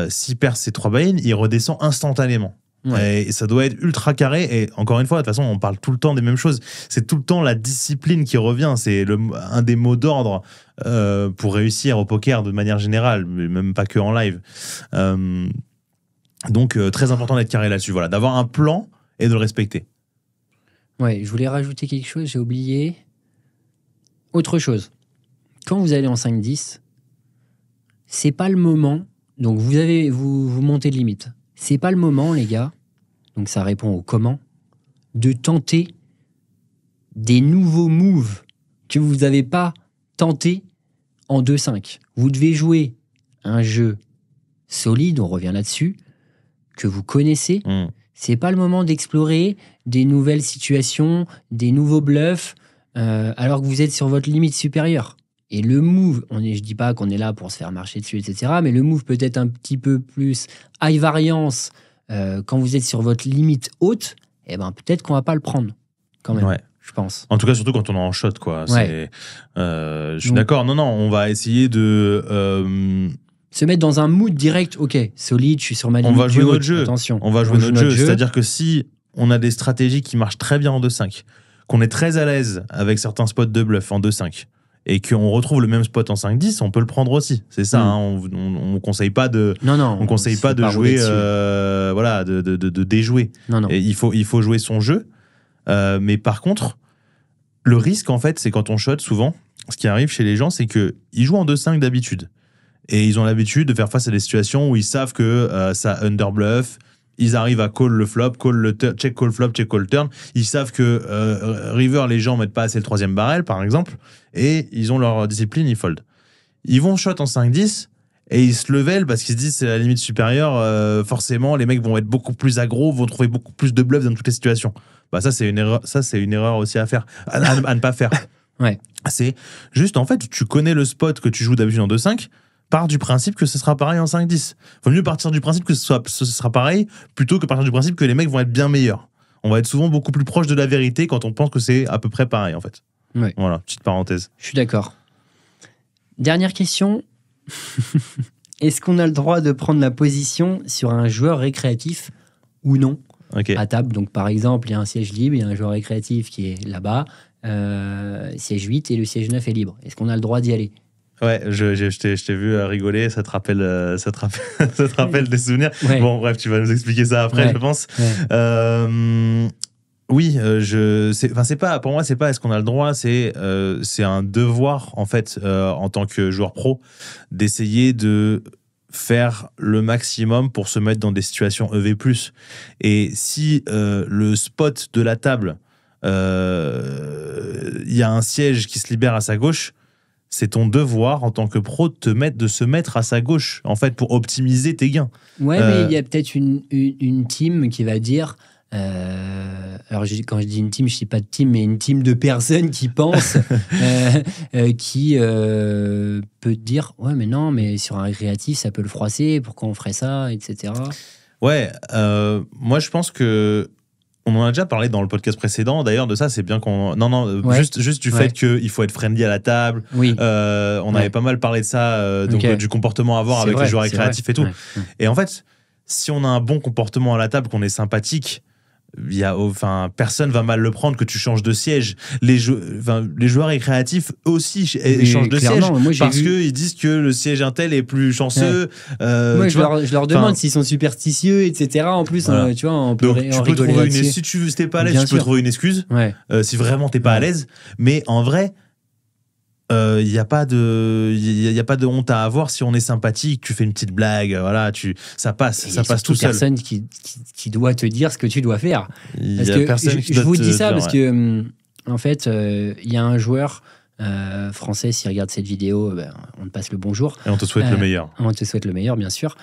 S'il perd ces 3 buy-in, il redescend instantanément. Ouais. Et ça doit être ultra carré. Et encore une fois, de toute façon, on parle tout le temps des mêmes choses. C'est tout le temps la discipline qui revient. C'est un des mots d'ordre pour réussir au poker de manière générale, même pas que en live. Donc, très important d'être carré là-dessus. Voilà, d'avoir un plan et de le respecter. Ouais, je voulais rajouter quelque chose, j'ai oublié. Autre chose. Quand vous allez en 5-10, c'est pas le moment. Donc, vous montez de limite. C'est pas le moment, les gars, donc ça répond au comment, de tenter des nouveaux moves que vous n'avez pas tenté en 2-5. Vous devez jouer un jeu solide, on revient là-dessus, que vous connaissez. C'est pas le moment d'explorer des nouvelles situations, des nouveaux bluffs, alors que vous êtes sur votre limite supérieure. Et le move, je dis pas qu'on est là pour se faire marcher dessus, etc., mais le move peut être un petit peu plus high variance quand vous êtes sur votre limite haute, eh ben peut-être qu'on va pas le prendre, quand même, je pense. En tout cas, surtout quand on est en shot, quoi. Ouais. Je suis d'accord. Non, on va essayer de... se mettre dans un mood direct, ok, solide, je suis sur ma limite. On va jouer notre jeu. Attention. On va jouer notre jeu. C'est-à-dire que si on a des stratégies qui marchent très bien en 2-5, qu'on est très à l'aise avec certains spots de bluff en 2-5, et qu'on retrouve le même spot en 5-10, on peut le prendre aussi. C'est ça, on conseille pas de... on conseille pas de jouer... voilà, de déjouer. Non. Et il faut jouer son jeu. Mais par contre, le risque, en fait, c'est quand on shot, souvent, ce qui arrive chez les gens, c'est qu'ils jouent en 2-5 d'habitude. Et ils ont l'habitude de faire face à des situations où ils savent que ça underbluff. Ils arrivent à call le flop, check call flop, check call turn. Ils savent que river, les gens mettent pas assez le 3e barrel, par exemple, et ils ont leur discipline, ils fold. Ils vont shot en 5-10 et ils se level parce qu'ils se disent c'est la limite supérieure. Forcément, les mecs vont être beaucoup plus aggro, vont trouver beaucoup plus de bluffs dans toutes les situations. Bah ça c'est une erreur. Ça c'est une erreur aussi à faire, à ne pas faire. Ouais. C'est juste en fait, tu connais le spot que tu joues d'habitude en 2-5. Part du principe que ce sera pareil en 5-10. Faut mieux partir du principe que ce sera pareil plutôt que partir du principe que les mecs vont être bien meilleurs. On va être souvent beaucoup plus proche de la vérité quand on pense que c'est à peu près pareil, en fait. Ouais. Voilà, petite parenthèse. Je suis d'accord. Dernière question. Est-ce qu'on a le droit de prendre la position sur un joueur récréatif ou non à table? Donc, par exemple, il y a un siège libre, il y a un joueur récréatif qui est là-bas, siège 8 et le siège 9 est libre. Est-ce qu'on a le droit d'y aller? Ouais, je t'ai vu rigoler, ça te rappelle des souvenirs. Ouais. Bon, bref, tu vas nous expliquer ça après, je pense. Ouais. Oui, c'est pas, pour moi, c'est pas est-ce qu'on a le droit, c'est un devoir, en fait, en tant que joueur pro, d'essayer de faire le maximum pour se mettre dans des situations EV+. Et si le spot de la table, il y a un siège qui se libère à sa gauche, c'est ton devoir en tant que pro de se mettre à sa gauche, en fait, pour optimiser tes gains. Ouais, mais il y a peut-être une team qui va dire... alors, quand je dis une team, je ne dis pas de team, mais une team de personnes qui pensent, qui peut dire « Ouais, mais non, mais sur un récréatif, ça peut le froisser, pourquoi on ferait ça, etc. » Ouais, moi, je pense que on en a déjà parlé dans le podcast précédent, d'ailleurs, de ça, c'est bien qu'on... Ouais. Juste du fait qu'il faut être friendly à la table. Oui. On avait pas mal parlé de ça, du comportement à avoir avec les joueurs récréatifs et tout. Ouais. Et en fait, si on a un bon comportement à la table, qu'on est sympathique, personne va mal le prendre que tu changes de siège. Les joueurs récréatifs aussi changent de siège parce qu'ils disent que le siège Intel est plus chanceux. Ouais. Moi, je leur demande s'ils sont superstitieux, etc. En plus, voilà. Tu vois, on peut rigoler là-dessus. Si tu n'es pas à l'aise, tu peux trouver une excuse. Ouais. Si vraiment t'es pas à l'aise. Mais en vrai, il n'y a pas de honte à avoir si on est sympathique, tu fais une petite blague, voilà, ça passe tout seul. Il y a personne qui doit te dire ce que tu dois faire. Il y a personne qui je vous dis ça parce que En fait, il y a un joueur français, s'il regarde cette vidéo, on te passe le bonjour. Et on te souhaite le meilleur. On te souhaite le meilleur, bien sûr.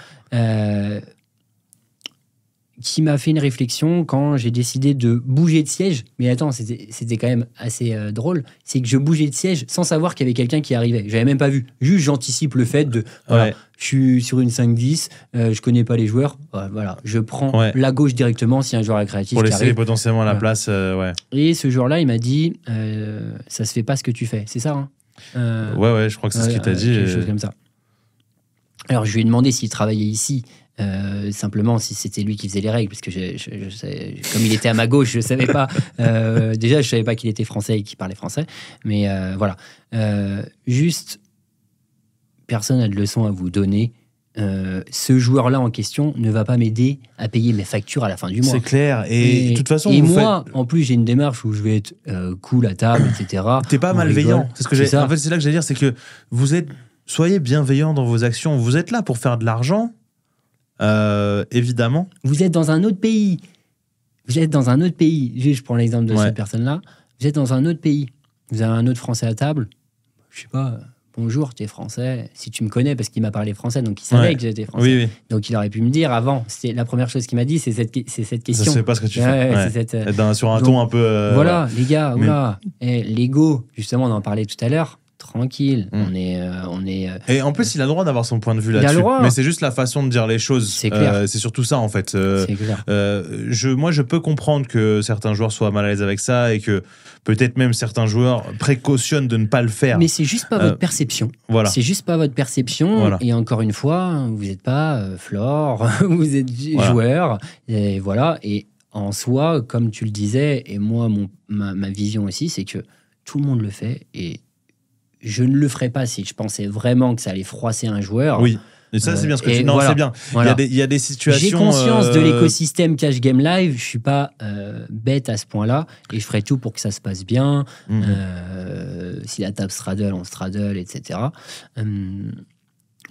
Qui m'a fait une réflexion quand j'ai décidé de bouger de siège. Mais attends, c'était quand même assez drôle. C'est que je bougeais de siège sans savoir qu'il y avait quelqu'un qui arrivait. J'avais même pas vu. Juste, j'anticipe le fait de... Voilà, je suis sur une 5-10, je connais pas les joueurs. Voilà, je prends la gauche directement si un joueur est créatif pour qui laisser arrive. Potentiellement la place. Et ce joueur-là, il m'a dit ça se fait pas ce que tu fais. C'est ça, hein ouais, je crois que c'est ce qu'il t'a dit. Quelque chose comme ça. Alors, je lui ai demandé s'il travaillait ici. Simplement si c'était lui qui faisait les règles, parce que comme il était à ma gauche, je savais pas. Déjà, je savais pas qu'il était français et qu'il parlait français. Mais voilà. Juste, personne n'a de leçon à vous donner. Ce joueur-là en question ne va pas m'aider à payer mes factures à la fin du mois. C'est clair. Et de toute façon, en plus, j'ai une démarche où je vais être cool à table, etc. T'es pas malveillant. C'est ce que en fait, c'est là que j'allais dire, c'est que soyez bienveillant dans vos actions. Vous êtes là pour faire de l'argent. Évidemment. Vous êtes dans un autre pays. Je prends l'exemple de cette personne-là. Vous êtes dans un autre pays. Vous avez un autre Français à table. Je sais pas, bonjour, t'es français. Si tu me connais, parce qu'il m'a parlé français, donc il savait que j'étais français. Oui. Donc il aurait pu me dire avant. C'était la première chose qu'il m'a dit, c'est cette question. Je sais pas ce que tu fais. Sur un ton un peu. Voilà, les gars, l'ego, justement, on en parlait tout à l'heure. Tranquille, on est. Et en plus, il a le droit d'avoir son point de vue là-dessus. Mais c'est juste la façon de dire les choses. C'est clair. C'est surtout ça, en fait. C'est clair. Moi, je peux comprendre que certains joueurs soient mal à l'aise avec ça et que peut-être même certains joueurs précautionnent de ne pas le faire. Mais c'est juste pas votre perception. Voilà. C'est juste pas votre perception. Voilà. Et encore une fois, vous n'êtes pas Flore, vous êtes joueur. Et voilà. Et en soi, comme tu le disais, et moi, ma vision aussi, c'est que tout le monde le fait et je ne le ferais pas si je pensais vraiment que ça allait froisser un joueur. Oui, et ça, c'est bien ce que tu dis. Non, c'est bien. Voilà. Il y a des situations... J'ai conscience de l'écosystème Cash Game Live. Je ne suis pas bête à ce point-là. Et je ferai tout pour que ça se passe bien. Si la table straddle, on straddle, etc.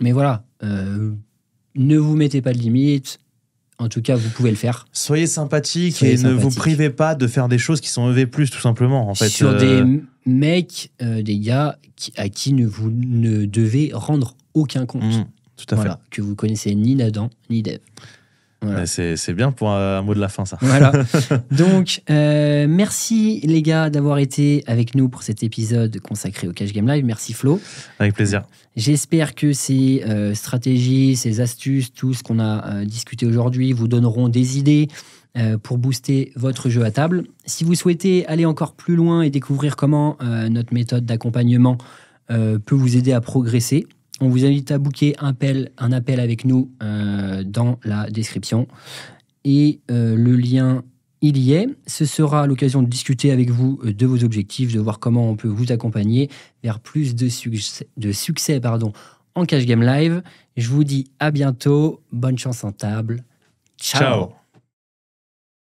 Mais voilà. Ne vous mettez pas de limite. En tout cas, vous pouvez le faire. Soyez sympathique et ne vous privez pas de faire des choses qui sont EV+, tout simplement. En fait, sur des mecs, des gars à qui vous ne devez rendre aucun compte. Tout à fait. Que vous connaissez ni Nadan, ni Dev. Voilà. C'est bien pour un mot de la fin, ça. Voilà. Donc, merci les gars d'avoir été avec nous pour cet épisode consacré au Cash Game Live. Merci Flo. Avec plaisir. J'espère que ces stratégies, ces astuces, tout ce qu'on a discuté aujourd'hui vous donneront des idées pour booster votre jeu à table. Si vous souhaitez aller encore plus loin et découvrir comment notre méthode d'accompagnement peut vous aider à progresser, on vous invite à booker un appel avec nous dans la description. Et le lien, il y est. Ce sera l'occasion de discuter avec vous de vos objectifs, de voir comment on peut vous accompagner vers plus de succès en Cash Game Live. Je vous dis à bientôt. Bonne chance en table. Ciao.